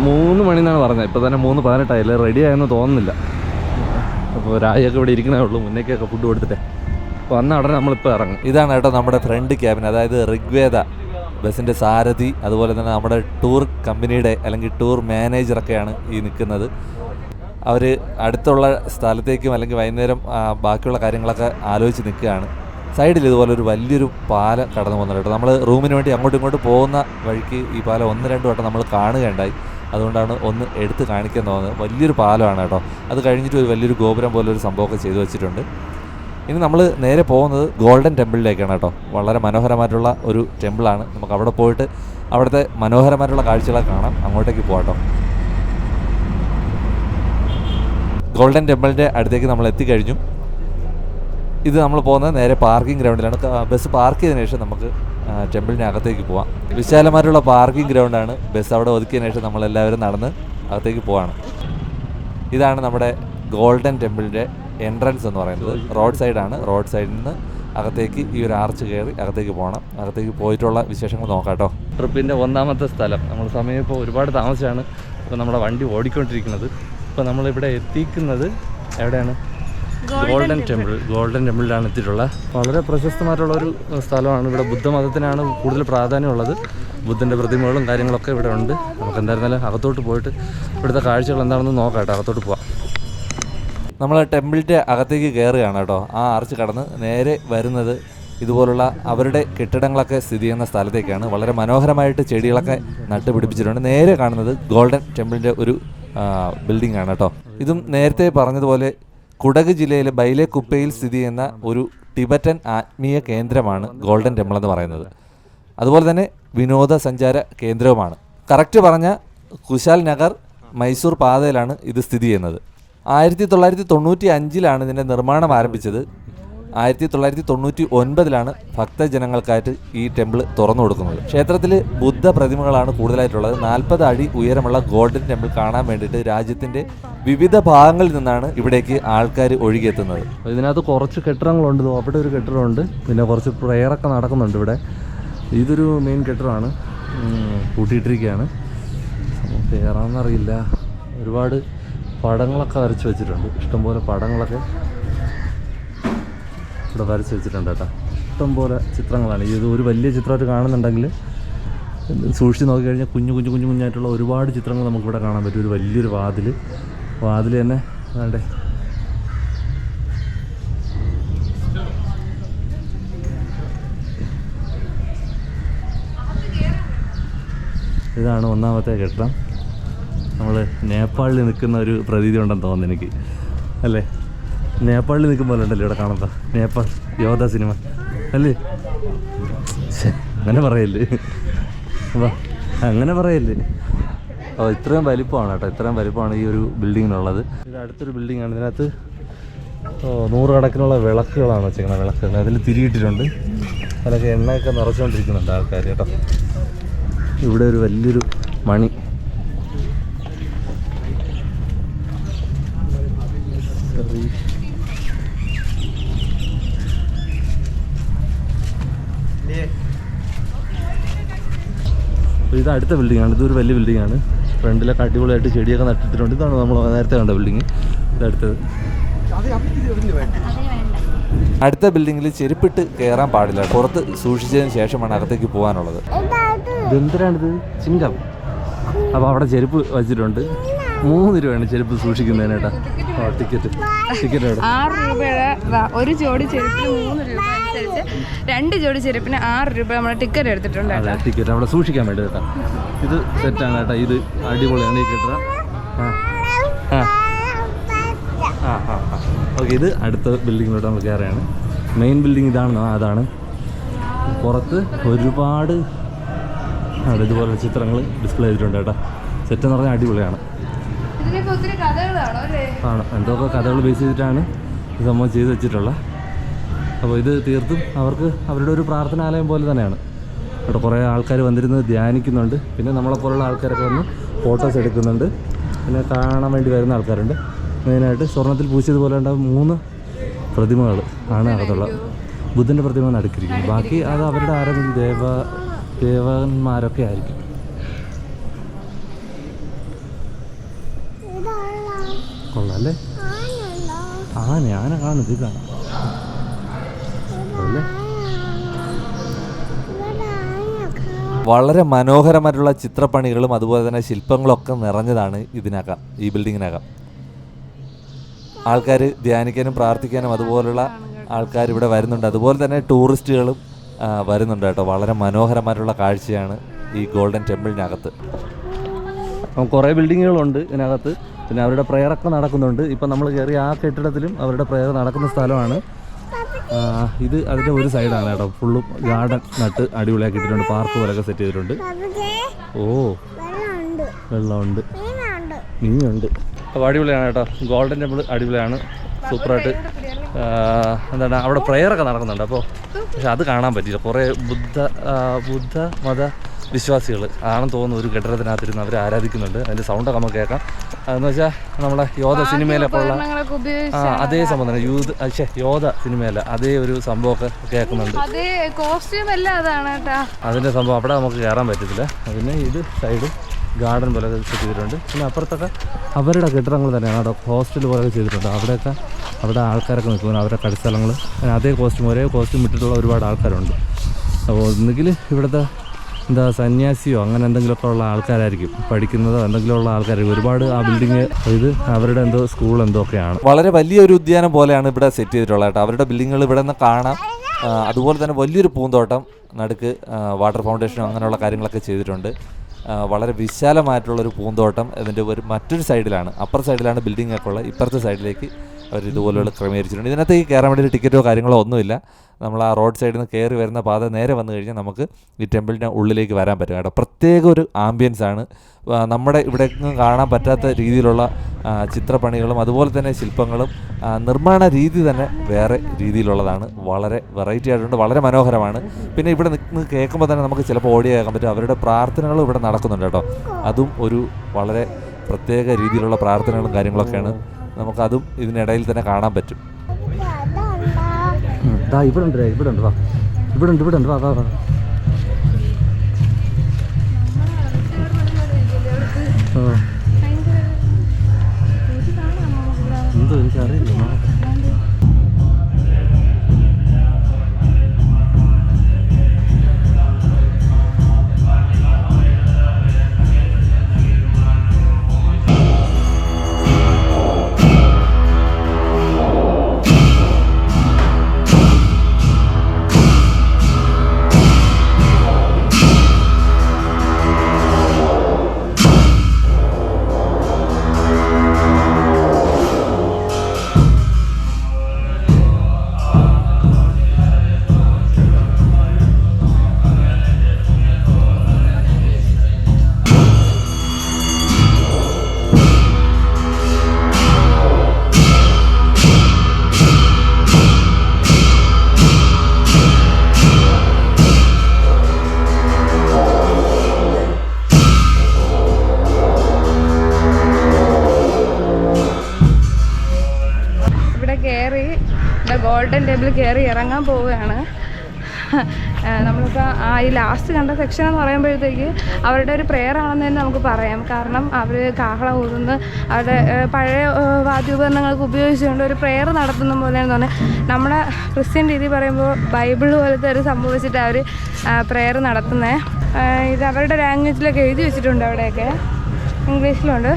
3 മണി എന്നാണ് പറഞ്ഞത്. ഇപ്പോൾ തന്നെ 3:18 റെഡി ആയെന്ന് തോന്നുന്നില്ല. അപ്പോൾ രായൊക്കെ ഇവിടെ ഇരിക്കണേ ഉള്ളൂ. മുന്നേക്കൊക്കെ ഫുഡ് കൊടുത്തിട്ടേ വന്ന ഉടനെ നമ്മളിപ്പോൾ ഇറങ്ങും. ഇതാണ് കേട്ടോ നമ്മുടെ ഫ്രണ്ട് ക്യാബിൻ, അതായത് ഋഗ്വേദ ബസ്സിൻ്റെ സാരഥി, അതുപോലെ തന്നെ നമ്മുടെ ടൂർ കമ്പനിയുടെ അല്ലെങ്കിൽ ടൂർ മാനേജറൊക്കെയാണ് ഈ നിൽക്കുന്നത്. അവർ അടുത്തുള്ള സ്ഥലത്തേക്കും അല്ലെങ്കിൽ വൈകുന്നേരം ബാക്കിയുള്ള കാര്യങ്ങളൊക്കെ ആലോചിച്ച് നിൽക്കുകയാണ്. സൈഡിൽ ഇതുപോലെ ഒരു വലിയൊരു പാലം കടന്നു പോകുന്നുണ്ട് കേട്ടോ. നമ്മൾ റൂമിന് വേണ്ടി അങ്ങോട്ടും ഇങ്ങോട്ട് പോകുന്ന വഴിക്ക് ഈ പാലം 1-2 വട്ടം നമ്മൾ കാണുകയുണ്ടായി. അതുകൊണ്ടാണ് ഒന്ന് എടുത്ത് കാണിക്കാൻ തോന്നുന്നത്. വലിയൊരു പാലമാണ് കേട്ടോ. അത് കഴിഞ്ഞിട്ട് ഒരു വലിയൊരു ഗോപുരം പോലൊരു സംഭവമൊക്കെ ചെയ്തു വെച്ചിട്ടുണ്ട്. ഇനി നമ്മൾ നേരെ പോകുന്നത് ഗോൾഡൻ ടെമ്പിളിലേക്കാണ് കേട്ടോ. വളരെ മനോഹരമായിട്ടുള്ള ഒരു ടെമ്പിളാണ്. നമുക്ക് അവിടെ പോയിട്ട് അവിടുത്തെ മനോഹരമായിട്ടുള്ള കാഴ്ചകളൊക്കെ കാണാം. അങ്ങോട്ടേക്ക് പോകാം. ഗോൾഡൻ ടെമ്പിളിൻ്റെ അടുത്തേക്ക് നമ്മൾ എത്തിക്കഴിഞ്ഞു. ഇത് നമ്മൾ പോകുന്നത് നേരെ പാർക്കിംഗ് ഗ്രൗണ്ടിലാണ്. ബസ് പാർക്ക് ചെയ്തതിനു ശേഷം നമുക്ക് ടെമ്പിളിന് അകത്തേക്ക് പോവാം. വിശാലമായിട്ടുള്ള പാർക്കിംഗ് ഗ്രൗണ്ടാണ്. ബസ് അവിടെ ഒതുക്കിയതിനു ശേഷം നമ്മളെല്ലാവരും നടന്ന് അകത്തേക്ക് പോവാണ്. ഇതാണ് നമ്മുടെ ഗോൾഡൻ ടെമ്പിളിൻ്റെ എൻട്രൻസ് എന്ന് പറയുന്നത്. റോഡ് സൈഡാണ്. റോഡ് സൈഡിൽ നിന്ന് അകത്തേക്ക് ഈ ഒരു ആർച്ച് കയറി അകത്തേക്ക് പോകണം. അകത്തേക്ക് പോയിട്ടുള്ള വിശേഷങ്ങൾ നോക്കാം കേട്ടോ. ട്രിപ്പിൻ്റെ 1ാമത്തെ സ്ഥലം. നമ്മൾ സമയം ഇപ്പോൾ ഒരുപാട് താമസിച്ചാണ് ഇപ്പോൾ നമ്മുടെ വണ്ടി ഓടിക്കൊണ്ടിരിക്കുന്നത്. ഇപ്പോൾ നമ്മളിവിടെ എത്തിക്കുന്നത് എവിടെയാണ്? Golden temple. ഗോൾഡൻ ടെമ്പിളിലാണ് എത്തിയിട്ടുള്ളത്. വളരെ പ്രശസ്തമായിട്ടുള്ളൊരു സ്ഥലമാണ്. ഇവിടെ ബുദ്ധമതത്തിനാണ് കൂടുതൽ പ്രാധാന്യമുള്ളത്. ബുദ്ധൻ്റെ പ്രതിമകളും കാര്യങ്ങളൊക്കെ ഇവിടെ ഉണ്ട്. നമുക്ക് എന്തായിരുന്നാലും അകത്തോട്ട് പോയിട്ട് ഇവിടുത്തെ കാഴ്ചകൾ എന്താണെന്ന് നോക്കാം കേട്ടോ. അകത്തോട്ട് പോവാം. നമ്മൾ ടെമ്പിളിൻ്റെ അകത്തേക്ക് കയറുകയാണ് കേട്ടോ. ആ ആർച്ച് കടന്ന് നേരെ വരുന്നത് ഇതുപോലുള്ള അവരുടെ കെട്ടിടങ്ങളൊക്കെ സ്ഥിതി ചെയ്യുന്ന സ്ഥലത്തേക്കാണ്. വളരെ മനോഹരമായിട്ട് ചെടികളൊക്കെ നട്ടുപിടിപ്പിച്ചിട്ടുണ്ട്. നേരെ കാണുന്നത് ഗോൾഡൻ ടെമ്പിളിൻ്റെ ഒരു ബിൽഡിംഗ് ആണ് കേട്ടോ. ഇതും നേരത്തെ പറഞ്ഞതുപോലെ കുടക് ജില്ലയിലെ ബൈലെക്കുപ്പയിൽ സ്ഥിതി ചെയ്യുന്ന ഒരു ടിബറ്റൻ ആത്മീയ കേന്ദ്രമാണ് ഗോൾഡൻ ടെമ്പിൾ എന്ന് പറയുന്നത്. അതുപോലെ തന്നെ വിനോദസഞ്ചാര കേന്ദ്രവുമാണ്. കറക്റ്റ് പറഞ്ഞ കുശാൽ നഗർ മൈസൂർ പാതയിലാണ് ഇത് സ്ഥിതി ചെയ്യുന്നത്. 1995 ഇതിൻ്റെ നിർമ്മാണം ആരംഭിച്ചത്. 1999 ഭക്തജനങ്ങൾക്കായിട്ട് ഈ ടെമ്പിൾ തുറന്നു കൊടുക്കുന്നത്. ക്ഷേത്രത്തിൽ ബുദ്ധ പ്രതിമകളാണ് കൂടുതലായിട്ടുള്ളത്. 40 അടി ഉയരമുള്ള ഗോൾഡൻ ടെമ്പിൾ കാണാൻ വേണ്ടിയിട്ട് രാജ്യത്തിൻ്റെ വിവിധ ഭാഗങ്ങളിൽ നിന്നാണ് ഇവിടേക്ക് ആൾക്കാർ ഒഴുകിയെത്തുന്നത്. ഇതിനകത്ത് കുറച്ച് കെട്ടിടങ്ങളുണ്ട്. അവിടെ ഒരു കെട്ടിടമുണ്ട്, പിന്നെ കുറച്ച് പ്രയറൊക്കെ നടക്കുന്നുണ്ട് ഇവിടെ. ഇതൊരു മെയിൻ കെട്ടിടമാണ്, കൂട്ടിയിട്ടിരിക്കുകയാണ്. കയറാമെന്നറിയില്ല. ഒരുപാട് പടങ്ങളൊക്കെ വരച്ച് വെച്ചിട്ടുണ്ട്, ഇഷ്ടംപോലെ പടങ്ങളൊക്കെ ഇവിടെ വരച്ച് വെച്ചിട്ടുണ്ട് കേട്ടോ. ഇഷ്ടംപോലെ ചിത്രങ്ങളാണ്. ഇത് ഒരു വലിയ ചിത്രമായിട്ട് കാണുന്നുണ്ടെങ്കിൽ സൂക്ഷിച്ച് നോക്കിക്കഴിഞ്ഞാൽ കുഞ്ഞായിട്ടുള്ള ഒരുപാട് ചിത്രങ്ങൾ നമുക്കിവിടെ കാണാൻ പറ്റും. ഒരു വലിയൊരു വാതിൽ തന്നെ വേണ്ടേ. ഇതാണ് ഒന്നാമത്തെ കെട്ടിടം. നമ്മൾ നേപ്പാളിൽ നിൽക്കുന്ന ഒരു പ്രതീതി ഉണ്ടെന്ന് തോന്നുന്നു എനിക്ക്, അല്ലേ? നേപ്പാളിൽ നിൽക്കുമ്പോൾ ഉണ്ടല്ലോ ഇവിടെ കാണുന്ന നേപ്പാൾ യോധ സിനിമ അല്ലേ? അങ്ങനെ പറയല്ലേ, അങ്ങനെ പറയല്ലേ. അപ്പോൾ ഇത്രയും വലിപ്പമാണ് കേട്ടോ, ഇത്രയും വലിപ്പമാണ് ഈ ഒരു ബിൽഡിങ്ങിനുള്ളത്. ഇത് അടുത്തൊരു ബിൽഡിങ്ങാണ്. ഇതിനകത്ത് 100 കണക്കിനുള്ള വിളക്കുകളാണ് വെച്ചേക്കുന്നത്. വിളക്കുകൾ അതിൽ തിരിയിട്ടിട്ടുണ്ട്. അതിലൊക്കെ എണ്ണയൊക്കെ നിറച്ചുകൊണ്ടിരിക്കുന്നുണ്ട് ആൾക്കാർ കേട്ടോ. ഇവിടെ ഒരു വലിയൊരു മണി. ഇത് അടുത്ത ബിൽഡിങ്ങാണ്. ഇതൊരു വലിയ ബിൽഡിങ്ങാണ്. ഫ്രണ്ടിലൊക്കെ അടിപൊളിയായിട്ട് ചെടിയൊക്കെ നട്ടിട്ടുണ്ട്. ഇതാണ് നമ്മൾ നേരത്തെ കണ്ട ബിൽഡിങ്. ഇതടുത്തത്. അടുത്ത ബിൽഡിങ്ങിൽ ചെരുപ്പിട്ട് കയറാൻ പാടില്ല, പുറത്ത് സൂക്ഷിച്ചതിന് ശേഷമാണ് അകത്തേക്ക് പോകാനുള്ളത്. ഇതെന്തിനാണിത്? ചിങ്കം. അപ്പോൾ അവിടെ ചെരുപ്പ് വെച്ചിട്ടുണ്ട്. 3 രൂപയാണ് ചെരുപ്പ് സൂക്ഷിക്കുന്നതിനേട്ടാ. ടിക്കറ്റ് 6 രൂപയുടെ ഒരു ജോഡി ചെരുപ്പിന് 3 രൂപ അനുസരിച്ച് 2 ജോഡി ചെരുപ്പിന് 6 രൂപ നമ്മൾ ടിക്കറ്റ് എടുത്തിട്ടുണ്ട്. ടിക്കറ്റ് അവിടെ സൂക്ഷിക്കാൻ വേണ്ടി കേട്ടോ. ഇത് സെറ്റാണ് കേട്ടോ. ഇത് അടിപൊളിയാണ് ഈ കെട്ടിടം. ഓക്കെ, ഇത് അടുത്ത ബിൽഡിങ്ങിലോട്ട് നമ്മൾ കയറുകയാണ്. മെയിൻ ബിൽഡിംഗ് അതാണ്. പുറത്ത് ഒരുപാട് ഇതുപോലെ ചിത്രങ്ങൾ ഡിസ്പ്ലേ ചെയ്തിട്ടുണ്ട് കേട്ടോ. സെറ്റ് എന്ന് പറഞ്ഞാൽ അടിപൊളിയാണ്. ആണ്, എന്തൊക്കെ കഥകൾ ബേസ് ചെയ്തിട്ടാണ് ഈ സംഭവം ചെയ്ത് വെച്ചിട്ടുള്ളത്. അപ്പോൾ ഇത് തീർത്തും അവരുടെ ഒരു പ്രാർത്ഥനാലയം പോലെ തന്നെയാണ്. ഇവിടെ കുറേ ആൾക്കാർ വന്നിരുന്ന് ധ്യാനിക്കുന്നുണ്ട്. പിന്നെ നമ്മളെപ്പോലുള്ള ആൾക്കാരൊക്കെ വന്ന് ഫോട്ടോസ് എടുക്കുന്നുണ്ട്. പിന്നെ കാണാൻ വേണ്ടി വരുന്ന ആൾക്കാരുണ്ട്. മെയിനായിട്ട് സ്വർണ്ണത്തിൽ പൂശിയതുപോലെ ഉണ്ടാകും 3 പ്രതിമകൾ ആണ് അകത്തുള്ള. ബുദ്ധൻ്റെ പ്രതിമ നടുക്കിരിക്കുന്നു. ബാക്കി അത് അവരുടെ ആരെങ്കിലും ദേവന്മാരൊക്കെ ആയിരിക്കും. കൊള്ളാല്ലേ? ആന കാണുന്നത് ഇതാണ് അല്ലേ? വളരെ മനോഹരമായിട്ടുള്ള ചിത്രപ്പണികളും അതുപോലെ തന്നെ ശില്പങ്ങളൊക്കെ നിറഞ്ഞതാണ് ഇതിനകം, ഈ ബിൽഡിങ്ങിനകം. ആൾക്കാർ ധ്യാനിക്കാനും പ്രാർത്ഥിക്കാനും അതുപോലുള്ള ആൾക്കാർ ഇവിടെ വരുന്നുണ്ട്. അതുപോലെ തന്നെ ടൂറിസ്റ്റുകളും വരുന്നുണ്ട് കേട്ടോ. വളരെ മനോഹരമായിട്ടുള്ള കാഴ്ചയാണ് ഈ ഗോൾഡൻ ടെമ്പിളിനകത്ത്. കുറേ ബിൽഡിങ്ങുകളുണ്ട് ഇതിനകത്ത്. പിന്നെ അവരുടെ പ്രയറൊക്കെ നടക്കുന്നുണ്ട്. ഇപ്പം നമ്മൾ കയറി ആ കെട്ടിടത്തിലും അവരുടെ പ്രയർ നടക്കുന്ന സ്ഥലമാണ്. ഇത് അതിൻ്റെ ഒരു സൈഡാണ് കേട്ടോ. ഫുള്ളും ഗാർഡൻ നട്ട് അടിപൊളിയാക്കി ഇട്ടിട്ടുണ്ട്. പാർക്ക് പോലെയൊക്കെ സെറ്റ് ചെയ്തിട്ടുണ്ട്. ഓ, വെള്ളമുണ്ട്, മീനുണ്ട്. അപ്പോൾ അടിപൊളിയാണ് കേട്ടോ. ഗോൾഡൻ ടെമ്പിൾ അടിപൊളിയാണ്, സൂപ്പറായിട്ട്. എന്താണ് അവിടെ പ്രയറൊക്കെ നടക്കുന്നുണ്ട്. അപ്പോൾ പക്ഷെ അത് കാണാൻ പറ്റില്ല. കുറേ ബുദ്ധ മത വിശ്വാസികൾ ആണെന്ന് തോന്നുന്നു ഒരു കെട്ടിടത്തിനകത്തിരുന്ന് അവർ ആരാധിക്കുന്നുണ്ട്. അതിൻ്റെ സൗണ്ടൊക്കെ നമുക്ക് കേൾക്കാം. അതെന്ന് വെച്ചാൽ നമ്മളെ യോധ സിനിമയിലൊക്കെ ഉള്ള അതേ സംഭവം തന്നെ. യോധ സിനിമയിലെ അതേ ഒരു സംഭവമൊക്കെ കേൾക്കുന്നുണ്ട്. അതിൻ്റെ സംഭവം അവിടെ നമുക്ക് കയറാൻ പറ്റത്തില്ല. പിന്നെ ഇത് സൈഡ് ഗാർഡൻ പോലെ സെറ്റ് ചെയ്തിട്ടുണ്ട്. പിന്നെ അപ്പുറത്തൊക്കെ അവരുടെ കെട്ടിടങ്ങൾ തന്നെയാണ്. അവിടെ ഹോസ്റ്റൽ പോലെയൊക്കെ ചെയ്തിട്ടുണ്ട്. അവിടെയൊക്കെ അവിടെ ആൾക്കാരൊക്കെ നിൽക്കുന്നു. അവരുടെ കളിസ്ഥലങ്ങൾ അതേ ഒരേ കോസ്റ്റ്യൂം ഇട്ടിട്ടുള്ള ഒരുപാട് ആൾക്കാരുണ്ട്. അപ്പോൾ ഒന്നുകിൽ ഇവിടുത്തെ സന്യാസിയോ അങ്ങനെ എന്തെങ്കിലുമൊക്കെ ഉള്ള ആൾക്കാരായിരിക്കും, പഠിക്കുന്നതോ എന്തെങ്കിലും ഉള്ള ആൾക്കാരായിരിക്കും. ഒരുപാട് ആ ബിൽഡിങ് ഇത് അവരുടെ സ്കൂൾ ഒക്കെയാണ്. വളരെ വലിയൊരു ഉദ്യാനം പോലെയാണ് ഇവിടെ സെറ്റ് ചെയ്തിട്ടുള്ളത് കേട്ടോ. അവരുടെ ബിൽഡിങ്ങുകൾ ഇവിടെ നിന്ന് കാണാം. അതുപോലെ തന്നെ വലിയൊരു പൂന്തോട്ടം, നടുക്ക് വാട്ടർ ഫൗണ്ടേഷനും അങ്ങനെയുള്ള കാര്യങ്ങളൊക്കെ ചെയ്തിട്ടുണ്ട്. വളരെ വിശാലമായിട്ടുള്ളൊരു പൂന്തോട്ടം ഇതിൻ്റെ മറ്റൊരു സൈഡിലാണ്. അപ്പുറ സൈഡിലാണ് ബിൽഡിംഗ് ഒക്കെ ഉള്ളത്. ഇപ്പുറത്തെ സൈഡിലേക്ക് അവർ ഇതുപോലെയുള്ള ക്രമീകരിച്ചിട്ടുണ്ട്. ഇതിനകത്ത് ഈ കയറാൻ വേണ്ടി ടിക്കറ്റോ കാര്യങ്ങളോ ഒന്നുമില്ല. നമ്മൾ ആ റോഡ് സൈഡിൽ നിന്ന് കയറി വരുന്ന പാത നേരെ വന്നു കഴിഞ്ഞാൽ നമുക്ക് ഈ ടെമ്പിളിൻ്റെ ഉള്ളിലേക്ക് വരാൻ പറ്റും കേട്ടോ. പ്രത്യേക ഒരു ആംബിയൻസ് ആണ്. നമ്മുടെ ഇവിടെ കാണാൻ പറ്റാത്ത രീതിയിലുള്ള ചിത്രപ്പണികളും അതുപോലെ തന്നെ ശില്പങ്ങളും നിർമ്മാണ രീതി തന്നെ വേറെ രീതിയിലുള്ളതാണ്. വളരെ വെറൈറ്റി ആയിട്ടുണ്ട്, വളരെ മനോഹരമാണ്. പിന്നെ ഇവിടെ നിന്ന് കേൾക്കുമ്പോൾ തന്നെ നമുക്ക് ചിലപ്പോൾ ഓടി കേൾക്കാൻ പറ്റും. അവരുടെ പ്രാർത്ഥനകളും ഇവിടെ നടക്കുന്നുണ്ട് കേട്ടോ. അതും ഒരു വളരെ പ്രത്യേക രീതിയിലുള്ള പ്രാർത്ഥനകളും കാര്യങ്ങളൊക്കെയാണ്. നമുക്കതും ഇതിനിടയിൽ തന്നെ കാണാൻ പറ്റും. ഇവിടെ ഉണ്ട് വാ, ഇവിടെ ഉണ്ട് വാ വാ വാ. എന്തോ എനിക്കറിയില്ല. ഗോൾഡൻ ടെമ്പിൾ കയറി ഇറങ്ങാൻ പോവുകയാണ്. നമ്മളിപ്പോൾ ഈ ലാസ്റ്റ് കണ്ട സെക്ഷൻ എന്ന് പറയുമ്പോഴത്തേക്ക് അവരുടെ ഒരു പ്രെയർ ആണെന്ന് തന്നെ നമുക്ക് പറയാം. കാരണം അവർ കാഹളം ഊതുന്ന അവരുടെ പഴയ വാദ്യോപകരണങ്ങൾക്ക് ഉപയോഗിച്ചുകൊണ്ട് ഒരു പ്രെയർ നടത്തുന്ന പോലെയെന്ന് പറഞ്ഞാൽ നമ്മുടെ ക്രിസ്ത്യൻ രീതി പറയുമ്പോൾ ബൈബിൾ പോലത്തെ ഒരു സംഭവം വെച്ചിട്ട് അവർ പ്രെയർ നടത്തുന്നത്. ഇത് അവരുടെ ലാംഗ്വേജിലൊക്കെ എഴുതി വെച്ചിട്ടുണ്ട്, അവിടെയൊക്കെ ഇംഗ്ലീഷിലുണ്ട്.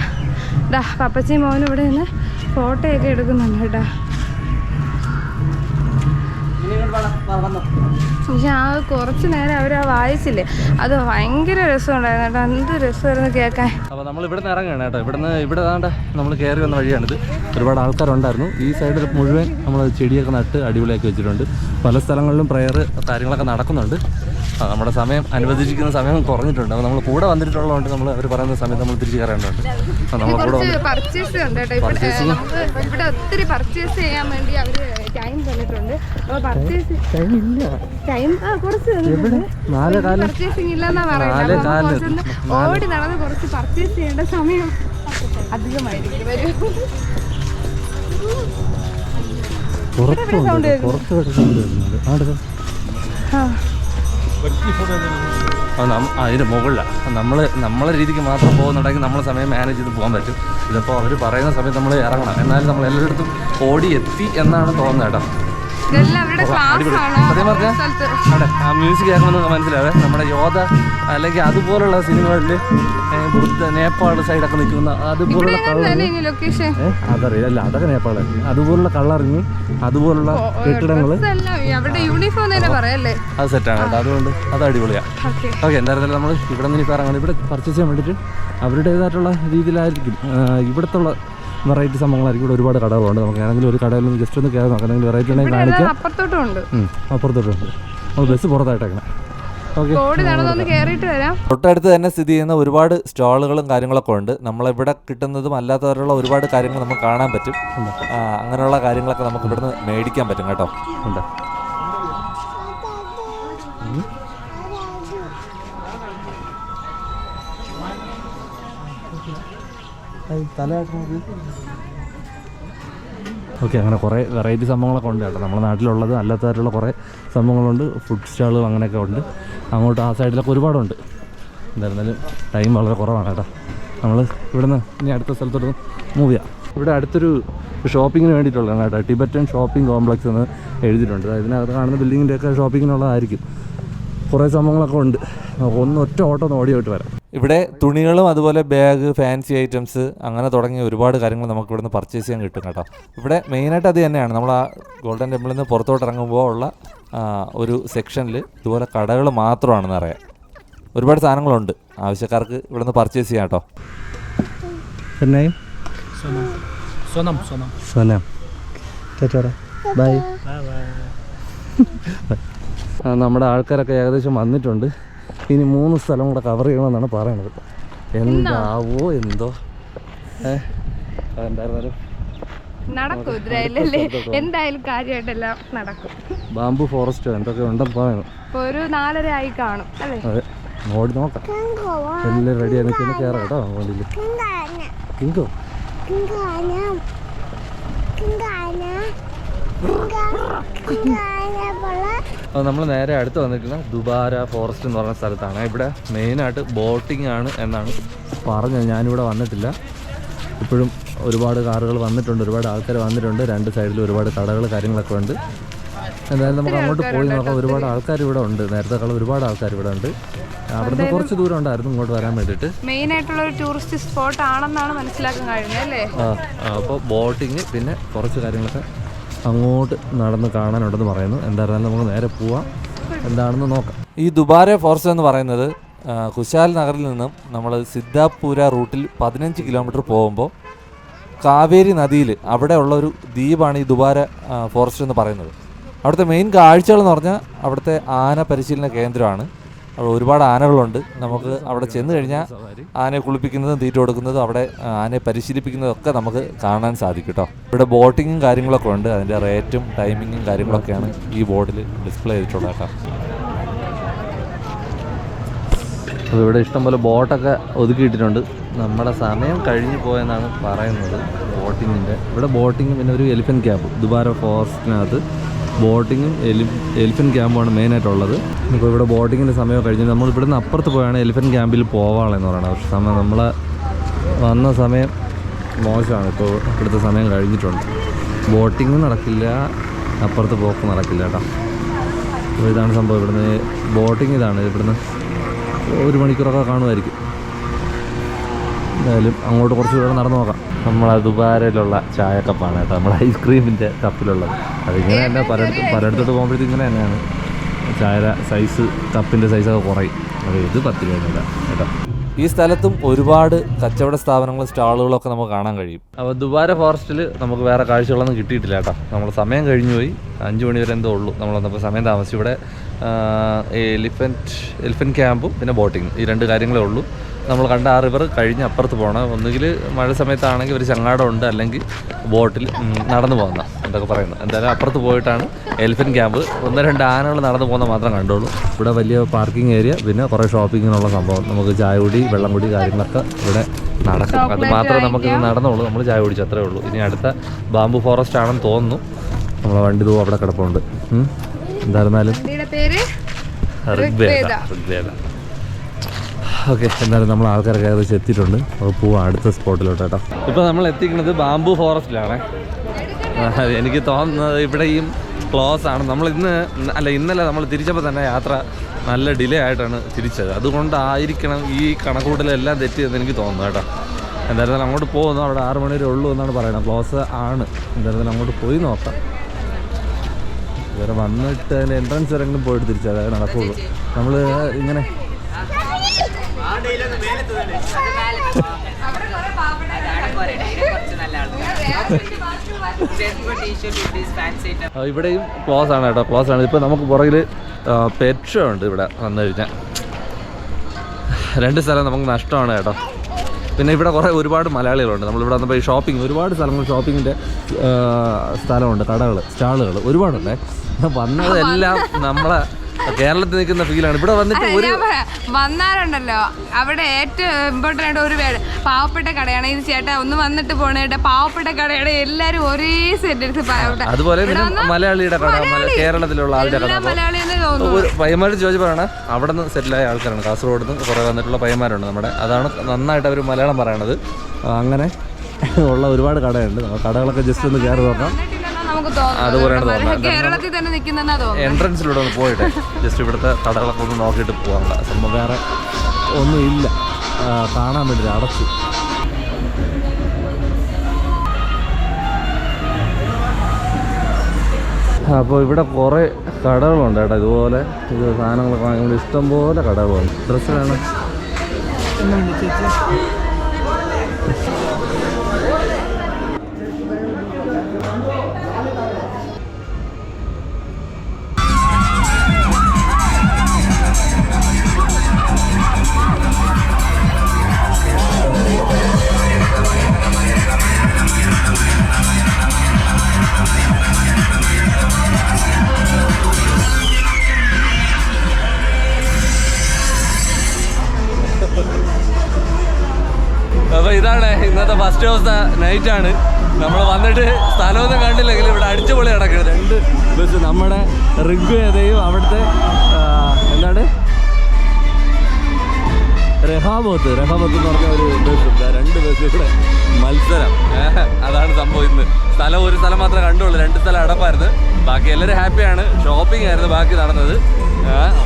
ഇതാ പപ്പച്ചിയും മോനും ഇവിടെ നിന്ന് ഫോട്ടോയൊക്കെ എടുക്കുന്നുണ്ട് കേട്ടോ. പക്ഷെ കുറച്ച് നേരം അവർ വായിച്ചില്ലേ, അത് ഭയങ്കര രസമുണ്ടായിരുന്നു കേട്ടോ. എന്ത് രസമായിരുന്നു കേൾക്കാൻ. അപ്പോൾ നമ്മൾ ഇവിടെ നിന്ന് ഇറങ്ങുകയാണ് കേട്ടോ. ഇവിടെ താണ്ട നമ്മൾ കയറി വന്ന വഴിയാണിത്. ഒരുപാട് ആൾക്കാരുണ്ടായിരുന്നു. ഈ സൈഡിൽ മുഴുവൻ നമ്മൾ ചെടിയൊക്കെ നട്ട് അടിപൊളിയാക്കി വെച്ചിട്ടുണ്ട്. പല സ്ഥലങ്ങളിലും പ്രെയർ കാര്യങ്ങളൊക്കെ നടക്കുന്നുണ്ട്. നമ്മുടെ സമയം അനുവദിച്ചിരിക്കുന്ന സമയം കുറഞ്ഞിട്ടുണ്ട്. അപ്പോൾ നമ്മൾ കൂടെ വന്നിട്ടുള്ളതുകൊണ്ട് നമ്മൾ അവർ പറയുന്ന സമയത്ത് നമ്മൾ തിരിച്ച് കയറേണ്ടതുണ്ട്. നമ്മൾ കൂടെ പർച്ചേസ് ഉണ്ട് കേട്ടോ. ഇവിടെ ഒത്തിരി പർച്ചേസ് ചെയ്യാൻ വേണ്ടി അവർ ടൈം തന്നിട്ടുണ്ട്. അപ്പോൾ പർച്ചേസ് ടൈം കുറച്ച് പർച്ചേസിങ് ഇല്ലെന്നാ പറയുന്നത്. ഓടി നടന്ന് കുറച്ച് പർച്ചേസ് ചെയ്യേണ്ട സമയം അധികമായിരിക്കും. അതിൻ്റെ മുകളിലാണ് നമ്മളെ രീതിക്ക് മാത്രം പോകുന്നുണ്ടെങ്കിൽ നമ്മളെ സമയം മാനേജ് ചെയ്ത് പോകാൻ പറ്റും. ഇതിപ്പോൾ അവർ പറയുന്ന സമയത്ത് നമ്മൾ ഇറങ്ങണം. എന്നാലും നമ്മൾ എല്ലായിടത്തും ഓടി എത്തി എന്നാണ് തോന്നുന്നത് കേട്ടോ. സത്യം പറഞ്ഞാൽ അവിടെ ആ മ്യൂസിക് കേൾക്കുമെന്ന് മനസ്സിലാവേ. നമ്മുടെ യോധ അല്ലെങ്കിൽ അതുപോലുള്ള സിനിമകളിൽ ബുദ്ധ നേപ്പാൾ സൈഡൊക്കെ നിൽക്കുന്ന അതുപോലുള്ള അതറിയില്ല. അല്ല, അതൊക്കെ നേപ്പാള്. അതുപോലുള്ള കളറിങ്, അതുപോലുള്ള കെട്ടിടങ്ങൾ, അത് സെറ്റാണ് കേട്ടോ. അതുകൊണ്ട് അത് അടിപൊളിയാണ്. ഓക്കെ, എന്തായിരുന്നാലും നമ്മൾ ഇവിടെ നിന്ന് ഇപ്പോൾ ഇറങ്ങണം. ഇവിടെ പർച്ചേസ് ചെയ്യാൻ വേണ്ടിയിട്ട് അവരുടേതായിട്ടുള്ള രീതിയിലായിരിക്കും ഇവിടുത്തെ വെറൈറ്റി സംഭവങ്ങളായിരിക്കും. ഇവിടെ ഒരുപാട് കടകളുണ്ട്. നമുക്ക് ഏതെങ്കിലും ഒരു കടയിൽ നിന്ന് ജസ്റ്റ് ഒന്ന് കയറി നോക്കാം. എന്തെങ്കിലും വെറൈറ്റി ഉണ്ടെങ്കിൽ കാണിക്കാം. അപ്പുറത്തോട്ടുണ്ട്. നമ്മൾ ബസ് പുറത്തായിട്ടേക്കണം. ഓക്കെ, തൊട്ടടുത്ത് തന്നെ സ്ഥിതി ചെയ്യുന്ന ഒരുപാട് സ്റ്റാളുകളും കാര്യങ്ങളൊക്കെ ഉണ്ട്. നമ്മളിവിടെ കിട്ടുന്നതും അല്ലാത്തവരുള്ള ഒരുപാട് കാര്യങ്ങൾ നമുക്ക് കാണാൻ പറ്റും. അങ്ങനെയുള്ള കാര്യങ്ങളൊക്കെ നമുക്ക് ഇവിടുന്ന് മേടിക്കാൻ പറ്റും കേട്ടോ. ഉണ്ട്. ഓക്കെ, അങ്ങനെ കുറേ വെറൈറ്റി സംഭവങ്ങളൊക്കെ ഉണ്ട് കേട്ടോ. നമ്മുടെ നാട്ടിലുള്ളത് അല്ലാത്തതായിട്ടുള്ള കുറേ സംഭവങ്ങളുണ്ട്. ഫുഡ് സ്റ്റാളുകൾ അങ്ങനെയൊക്കെ ഉണ്ട്. അങ്ങോട്ട് ആ സൈഡിലൊക്കെ ഒരുപാടുണ്ട്. എന്തായിരുന്നാലും ടൈം വളരെ കുറവാണ് കേട്ടോ. നമ്മൾ ഇവിടെ നിന്ന് ഇനി അടുത്ത സ്ഥലത്തോട്ട് മൂവ് ചെയ്യാം. ഇവിടെ അടുത്തൊരു ഷോപ്പിങ്ങിന് വേണ്ടിയിട്ടുള്ളതാണ് കേട്ടോ. ടിബറ്റൻ ഷോപ്പിംഗ് കോംപ്ലക്സ് എന്ന് എഴുതിയിട്ടുണ്ട്. ഇതിനകത്ത് കാണുന്ന ബിൽഡിങ്ങിൻ്റെയൊക്കെ ഷോപ്പിങ്ങിനുള്ളതായിരിക്കും. കുറേ സംഭവങ്ങളൊക്കെ ഉണ്ട്. ഒറ്റ ഓട്ടം ഒന്ന് ഓടിയോട്ട് വരാം. ഇവിടെ തുണികളും അതുപോലെ ബാഗ്, ഫാൻസി ഐറ്റംസ് അങ്ങനെ തുടങ്ങിയ ഒരുപാട് കാര്യങ്ങൾ നമുക്ക് ഇവിടുന്ന് പർച്ചേസ് ചെയ്യാൻ കിട്ടും കേട്ടോ. ഇവിടെ മെയിനായിട്ട് അത് തന്നെയാണ്. നമ്മൾ ആ ഗോൾഡൻ ടെമ്പിളിൽ നിന്ന് പുറത്തോട്ട് ഇറങ്ങുമ്പോൾ ഉള്ള ഒരു സെക്ഷനിൽ ഇതുപോലെ കടകൾ മാത്രമാണെന്ന് അറിയാം. ഒരുപാട് സാധനങ്ങളുണ്ട്. ആവശ്യക്കാർക്ക് ഇവിടുന്ന് പർച്ചേസ് ചെയ്യാം കേട്ടോ. പിന്നെ ബൈ. നമ്മുടെ ആൾക്കാരൊക്കെ ഏകദേശം വന്നിട്ടുണ്ട്. ഇനി 3 സ്ഥലം കൂടെ കവർ ചെയ്യണമെന്നാണ് പറയണത്. എന്താവോ എന്തോ. എന്തായിരുന്നാലും നടക്കും ഇതിലല്ലേ, എന്തായാലും കാര്യമായിട്ടെല്ലാം നടക്കും. ബാംബു ഫോറസ്റ്റ് എന്തൊക്കെ ഉണ്ടെന്ന് പറയുന്നു. ഇപ്പൊ ഒരു 4:30 ആയി കാണും അല്ലേ? അതെ, ഓടി നോക്കാം. എല്ലാം റെഡി ആയി നിൽക്കുന്ന കയറാം കേട്ടോ വണ്ടിയിൽ. കിങ്കോ അപ്പോൾ നമ്മൾ നേരെ അടുത്ത് വന്നിരിക്കുന്നത് ദുബാര ഫോറസ്റ്റ് എന്ന് പറഞ്ഞ സ്ഥലത്താണ്. ഇവിടെ മെയിനായിട്ട് ബോട്ടിംഗ് ആണ് എന്നാണ് പറഞ്ഞത്. ഞാനിവിടെ വന്നിട്ടില്ല. ഇപ്പോഴും ഒരുപാട് കാറുകൾ വന്നിട്ടുണ്ട്, ഒരുപാട് ആൾക്കാർ വന്നിട്ടുണ്ട്. രണ്ട് സൈഡിലും ഒരുപാട് കടകൾ കാര്യങ്ങളൊക്കെ ഉണ്ട്. എന്തായാലും നമുക്ക് അങ്ങോട്ട് പോയി നോക്കാം. ഒരുപാട് ആൾക്കാർ ഇവിടെ ഉണ്ട്, നേരത്തെക്കാളും ഒരുപാട് ആൾക്കാർ ഇവിടെ ഉണ്ട്. അവിടുന്ന് കുറച്ച് ദൂരം ഉണ്ടായിരുന്നു ഇങ്ങോട്ട് വരാൻ വേണ്ടിയിട്ട്. മെയിൻ ആയിട്ടുള്ള ഒരു ടൂറിസ്റ്റ് സ്പോട്ട് ആണെന്നാണ് മനസ്സിലാക്കാൻ കഴിഞ്ഞത് അല്ലേ? അപ്പോൾ ബോട്ടിങ് പിന്നെ കുറച്ച് കാര്യങ്ങളൊക്കെ അങ്ങോട്ട് നടന്ന് കാണാനുണ്ടെന്ന് പറയുന്നു. എന്തായിരുന്നാലും നമുക്ക് നേരെ പോവാം, എന്താണെന്ന് നോക്കാം. ഈ ദുബാര ഫോറസ്റ്റ് എന്ന് പറയുന്നത് കുശാൽ നഗറിൽ നിന്നും നമ്മൾ സിദ്ധാപൂര റൂട്ടിൽ 15 കിലോമീറ്റർ പോകുമ്പോൾ കാവേരി നദിയിൽ അവിടെ ഉള്ള ഒരു ദ്വീപാണ് ഈ ദുബാര ഫോറസ്റ്റ് എന്ന് പറയുന്നത്. അവിടുത്തെ മെയിൻ കാഴ്ചകൾ എന്ന് പറഞ്ഞാൽ അവിടുത്തെ ആന പരിശീലന കേന്ദ്രമാണ്. അവിടെ ഒരുപാട് ആനകളുണ്ട്. നമുക്ക് അവിടെ ചെന്ന് കഴിഞ്ഞാൽ ആനയെ കുളിപ്പിക്കുന്നതും തീറ്റ കൊടുക്കുന്നതും അവിടെ ആനയെ പരിശീലിപ്പിക്കുന്നതും ഒക്കെ നമുക്ക് കാണാൻ സാധിക്കും കേട്ടോ. ഇവിടെ ബോട്ടിങ്ങും കാര്യങ്ങളൊക്കെ ഉണ്ട്. അതിൻ്റെ റേറ്റും ടൈമിങ്ങും കാര്യങ്ങളൊക്കെയാണ് ഈ ബോർഡിൽ ഡിസ്പ്ലേ ചെയ്തിട്ടുള്ളത് കേട്ടോ. അപ്പോൾ ഇവിടെ ഇഷ്ടംപോലെ ബോട്ടൊക്കെ ഒതുക്കിയിട്ടിട്ടുണ്ട്. നമ്മുടെ സമയം കഴിഞ്ഞു പോയെന്നാണ് പറയുന്നത് ബോട്ടിങ്ങിൻ്റെ. ഇവിടെ ബോട്ടിങ്ങും പിന്നെ ഒരു എലിഫൻറ്റ് ക്യാമ്പ്, ദുബാര ഫോറസ്റ്റിനകത്ത് ബോട്ടിങ്ങും എലിഫൻറ്റ് ക്യാമ്പുമാണ് മെയിനായിട്ടുള്ളത്. ഇപ്പോൾ ഇവിടെ ബോട്ടിങ്ങിൻ്റെ സമയം കഴിഞ്ഞ് നമ്മൾ ഇവിടുന്ന് അപ്പുറത്ത് പോയാണ് എലിഫൻറ്റ് ക്യാമ്പിൽ പോവാളെന്ന് പറയുന്നത്. പക്ഷേ സമയം നമ്മൾ വന്ന സമയം മോശമാണ്. ഇപ്പോൾ ഇവിടുത്തെ സമയം കഴിഞ്ഞിട്ടുണ്ട്. ബോട്ടിങ്ങും നടക്കില്ല, അപ്പുറത്ത് പോക്ക് നടക്കില്ല കേട്ടോ. അപ്പോൾ ഇതാണ് സംഭവം. ഇവിടുന്ന് ബോട്ടിങ് ഇതാണ്. ഇവിടുന്ന് 1 മണിക്കൂറൊക്കെ കാണുമായിരിക്കും. എന്തായാലും അങ്ങോട്ട് കുറച്ച് ദൂരം നടന്നു നോക്കാം. നമ്മളെ ദുബാരയിലുള്ള ചായക്കപ്പാണ് കേട്ടോ, നമ്മുടെ ഐസ്ക്രീമിൻ്റെ കപ്പിലുള്ളത്. അതിങ്ങനെ തന്നെ പലയിടത്തോട്ട് പോകുമ്പോഴത്തേക്കും ഇങ്ങനെ തന്നെയാണ്. ചായ സൈസ്, കപ്പിൻ്റെ സൈസൊക്കെ കുറയും. അത് ഇത് 10 രൂപ കേട്ടോ. ഈ സ്ഥലത്തും ഒരുപാട് കച്ചവട സ്ഥാപനങ്ങളും സ്റ്റാളുകളൊക്കെ നമുക്ക് കാണാൻ കഴിയും. അപ്പോൾ ദുബാര ഫോറസ്റ്റിൽ നമുക്ക് വേറെ കാഴ്ചകളൊന്നും കിട്ടിയിട്ടില്ല കേട്ടോ. നമ്മൾ സമയം കഴിഞ്ഞു പോയി. 5 മണി വരെ എന്തോ ഉള്ളൂ. നമ്മൾ വന്നപ്പോൾ സമയം താമസിച്ചു. ഇവിടെ എലിഫൻറ്റ് ക്യാമ്പും പിന്നെ ബോട്ടിങ്, ഈ 2 കാര്യങ്ങളേ ഉള്ളൂ. നമ്മൾ കണ്ട ആ റിവർ കഴിഞ്ഞ് അപ്പുറത്ത് പോകണം. ഒന്നുകിൽ മഴ സമയത്താണെങ്കിൽ ഒരു ചങ്ങാടം ഉണ്ട്, അല്ലെങ്കിൽ ബോട്ടിൽ നടന്നു പോകുന്ന എന്തൊക്കെ പറയുന്നത്. എന്തായാലും അപ്പുറത്ത് പോയിട്ടാണ് എലിഫൻറ്റ് ക്യാമ്പ്. 1-2 ആനകൾ നടന്നു പോകുന്ന മാത്രം കണ്ടോളൂ. ഇവിടെ വലിയ പാർക്കിംഗ് ഏരിയ, പിന്നെ കുറേ ഷോപ്പിങ്ങിനുള്ള സംഭവം. നമുക്ക് ചായ കുടി, വെള്ളം കുടി കാര്യങ്ങളൊക്കെ ഇവിടെ നടക്കും. അത് മാത്രമേ നമുക്ക് നടന്നുള്ളൂ. നമ്മൾ ചായ കുടിച്ചു, അത്രേ ഉള്ളൂ. ഇനി അടുത്ത ബാംബു ഫോറസ്റ്റ് ആണെന്ന് തോന്നുന്നു. നമ്മളെ വണ്ടി തൂ അവിടെ കിടപ്പുണ്ട്. എന്തായിരുന്നാലും ഋഗ്വേദ. ഓക്കെ, എന്തായാലും നമ്മൾ ആൾക്കാരൊക്കെ ഏകദേശം എത്തിയിട്ടുണ്ട്. അപ്പോൾ പോവാം അടുത്ത സ്പോട്ടിലോട്ട് കേട്ടോ. ഇപ്പോൾ നമ്മൾ എത്തിക്കുന്നത് ബാംബു ഫോറസ്റ്റിലാണ്. എനിക്ക് തോന്നുന്നത് ഇവിടെയും ക്ലോസ് ആണ്. നമ്മൾ ഇന്നലെ നമ്മൾ തിരിച്ചപ്പോൾ തന്നെ യാത്ര നല്ല ഡിലേ ആയിട്ടാണ് തിരിച്ചത്. അതുകൊണ്ടായിരിക്കണം ഈ കണക്കൂട്ടലെല്ലാം തെറ്റിയെന്ന് എനിക്ക് തോന്നുന്നു കേട്ടോ. എന്തായാലും അങ്ങോട്ട് പോകുന്നു. അവിടെ 6 മണി വരെ ഉള്ളൂ എന്നാണ് പറയുന്നത്. ക്ലോസ് ആണ്. എന്തായാലും അങ്ങോട്ട് പോയി നോക്കാം. ഇവരെ വന്നിട്ട് അതിൻ്റെ എൻട്രൻസ് വരെങ്കിലും പോയിട്ട് തിരിച്ചത് നടക്കുകയുള്ളൂ. നമ്മൾ ഇങ്ങനെ ഇവിടെയും ക്ലോസ് ആണ് കേട്ടോ, ക്ലോസ് ആണ്. ഇപ്പോൾ നമുക്ക് പുറകിൽ പെറ്റ് ഷോ ഉണ്ട്. ഇവിടെ വന്നു കഴിഞ്ഞാൽ 2 സ്ഥലം നമുക്ക് നഷ്ടമാണ് കേട്ടോ. പിന്നെ ഇവിടെ ഒരുപാട് മലയാളികളുണ്ട്. നമ്മളിവിടെ വന്നപ്പോൾ ഈ ഷോപ്പിംഗ്, ഒരുപാട് സ്ഥലങ്ങൾ ഷോപ്പിങ്ങിൻ്റെ സ്ഥലമുണ്ട്, കടകൾ, സ്റ്റാളുകൾ ഒരുപാടുണ്ട്. വന്നതെല്ലാം നമ്മളെ കേരളത്തിൽ നിൽക്കുന്ന ഫീലാണ്. ഇവിടെ വന്നിട്ട് വന്നാലുണ്ടല്ലോ അവിടെ ഏറ്റവും ഇമ്പോർട്ടൻ്റ് ആയിട്ട് ഒരു പേര് പാവപ്പെട്ട കടയാണ് ഇത്. ചേട്ടാ ഒന്ന് വന്നിട്ട് പോണേട്ടാ, പാവപ്പെട്ട കടയുടെ എല്ലാരും ഒരേ സെന്റൻസ്. അതുപോലെ മലയാളിയുടെ കട, കേരളത്തിലുള്ള ആളുടെ കട. പയ്യന്മാർ ചോദിച്ചു പറയണ അവിടെ നിന്ന് സെറ്റിലായ ആൾക്കാരാണ്. കാസർഗോഡ് നിന്ന് കുറേ വന്നിട്ടുള്ള പയ്യന്മാരുണ്ട് നമ്മുടെ. അതാണ് നന്നായിട്ട് അവർ മലയാളം പറയണത്. അങ്ങനെ ഉള്ള ഒരുപാട് കടയുണ്ട്. കടകളൊക്കെ ജസ്റ്റ് ഒന്ന് കയറി നോക്കാം. അതുപോലെയാണ് തോന്നുന്നത്. എൻട്രൻസിലൂടെ ഒന്ന് പോയിട്ട് ജസ്റ്റ് ഇവിടുത്തെ കടകളൊക്കെ ഒന്ന് നോക്കിയിട്ട് പോകാനുള്ള സംഭവം. വേറെ ഒന്നും ഇല്ല കാണാൻ വേണ്ടി, അടച്ചു. അപ്പോൾ ഇവിടെ കുറേ കടകളുണ്ട് കേട്ടോ. ഇതുപോലെ സാധനങ്ങളൊക്കെ വാങ്ങുമ്പോൾ ഇഷ്ടംപോലെ കടകളുണ്ട്. ഡ്രസ്സ് വേണം. അപ്പോൾ ഇതാണ് ഇന്നത്തെ ഫസ്റ്റ് ദിവസത്തെ നൈറ്റാണ്. നമ്മൾ വന്നിട്ട് സ്ഥലമൊന്നും കണ്ടില്ലെങ്കിൽ ഇവിടെ അടിച്ചുപൊളി നടക്കുന്നത്. 2 ബസ്, നമ്മുടെ ഋഗ്വേദയും അവിടുത്തെ എന്താണ് റഹാബത്ത് എന്ന് പറഞ്ഞ ഒരു ബസ്, 2 ബസ് ഇവിടെ മത്സരം. അതാണ് സംഭവം. ഇന്ന് ഒരു സ്ഥലം മാത്രമേ കണ്ടുള്ളൂ, 2 സ്ഥലം അടപ്പായിരുന്നു. ബാക്കി എല്ലാവരും ഹാപ്പിയാണ്. ഷോപ്പിംഗ് ആയിരുന്നു ബാക്കി നടന്നത്.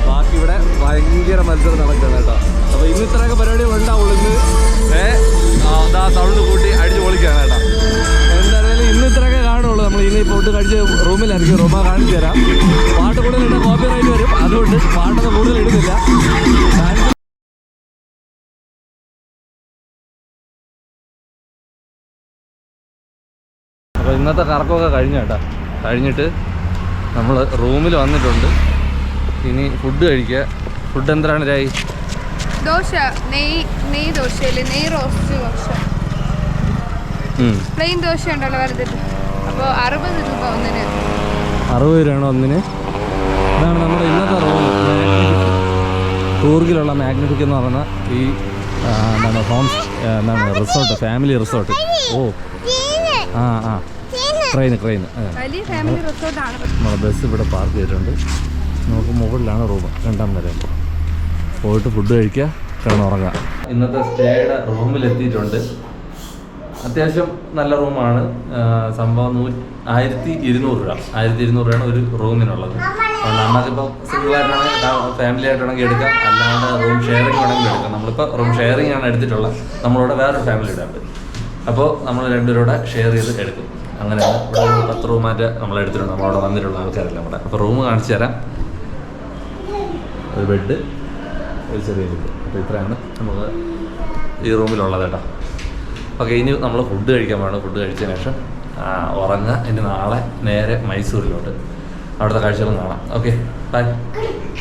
ബാക്കി ഇവിടെ ഭയങ്കര മത്സരം നടക്കുന്നത് കേട്ടോ. അപ്പോൾ ഇന്ന് ഇത്രയൊക്കെ പരിപാടികൾ ഉണ്ടാവുള്ളൂ. ഇന്ന് അതാ സൗണ്ട് കൂട്ടി അടിച്ച് പൊളിക്കുകയാണ് കേട്ടോ. എന്തായാലും ഇന്ന് ഇത്രയൊക്കെ കാണുള്ളൂ. നമ്മൾ ഇനി ഫുഡ് കഴിച്ച് റൂമിലായിരിക്കും. റൂമ കാണിച്ചു തരാം. പാട്ട് കൂടുതലിട്ട് കോപ്പി റൈറ്റ് വരും, അതുകൊണ്ട് പാട്ടൊന്നും കൂടുതൽ ഇടുന്നില്ല. അപ്പോൾ ഇന്നത്തെ കറക്കമൊക്കെ കഴിഞ്ഞു കേട്ടോ. കഴിഞ്ഞിട്ട് നമ്മൾ റൂമിൽ വന്നിട്ടുണ്ട്. ഇനി ഫുഡ് കഴിക്കുക. ഫുഡ് എന്താണ് രായി? ദോശ, നെയ് ദോശയില്ലേ, നെയ് റോസ്റ്റ് ദോശ, പ്ലെയിൻ ദോശ ഉണ്ടല്ലോ വെറുതെ. അപ്പോൾ 60 രൂപ ഒന്നിന്. 60 രൂപയാണോ ഒന്നിന്? ഇതാണ് നമ്മുടെ ഇന്നത്തെ റൂം. കൂർഗിലുള്ള മാഗ്നറ്റിക് എന്ന് പറയുന്ന ഈ എന്താണ് എന്താണ് റിസോർട്ട്, ഫാമിലി റിസോർട്ട്. ഓ ട്രെയിൻ വലിയ ഫാമിലി റിസോർട്ടാണ്. നമ്മുടെ ബസ് ഇവിടെ പാർക്ക് ചെയ്തിട്ടുണ്ട്. നമുക്ക് മുകളിലാണ് റൂം, 2ാം നിലയിൽ. പോയിട്ട് ഫുഡ് കഴിക്കുക, കിടന്നുറങ്ങുക. ഇന്നത്തെ സ്റ്റേയുടെ റൂമിലെത്തിയിട്ടുണ്ട്. അത്യാവശ്യം നല്ല റൂമാണ്. സംഭവം 1200 രൂപ. 1200 രൂപയാണ് ഒരു റൂമിനുള്ളത്. നമുക്കിപ്പോൾ സിംഗിളായിട്ടാണെങ്കിൽ ഫാമിലി ആയിട്ടാണെങ്കിൽ എടുക്കാം, അല്ലാണ്ട് റൂം ഷെയറിങ് വേണമെങ്കിൽ എടുക്കാം. നമ്മളിപ്പോൾ റൂം ഷെയറിങ് ആണ് എടുത്തിട്ടുള്ളത്. നമ്മളിവിടെ വേറൊരു ഫാമിലിയുടെ ഉണ്ട്. അപ്പോൾ നമ്മൾ 2 പേരുടെ ഷെയർ ചെയ്ത് എടുക്കും. അങ്ങനെയാണ്. ഇവിടെ ഒരു 10 റൂമായിട്ട് നമ്മൾ എടുത്തിട്ടുണ്ട്. നമ്മളവിടെ വന്നിട്ടുള്ള ആൾക്കാരെല്ലാം ഇവിടെ. അപ്പോൾ റൂം കാണിച്ചു തരാം. ഒരു ബെഡ്, ഒരു ചെറിയ ബെഡ്. അപ്പോൾ ഇത്രയാണ് നമുക്ക് ഈ റൂമിലുള്ളത് കേട്ടോ. ഓക്കെ, ഇനി നമ്മൾ ഫുഡ് കഴിക്കാൻ വേണം. ഫുഡ് കഴിച്ചതിന് ശേഷം ഉറങ്ങുക. ഇനി നാളെ നേരെ മൈസൂരിലോട്ട്. അവിടുത്തെ കാഴ്ചകളും കാണാം. Okay, by.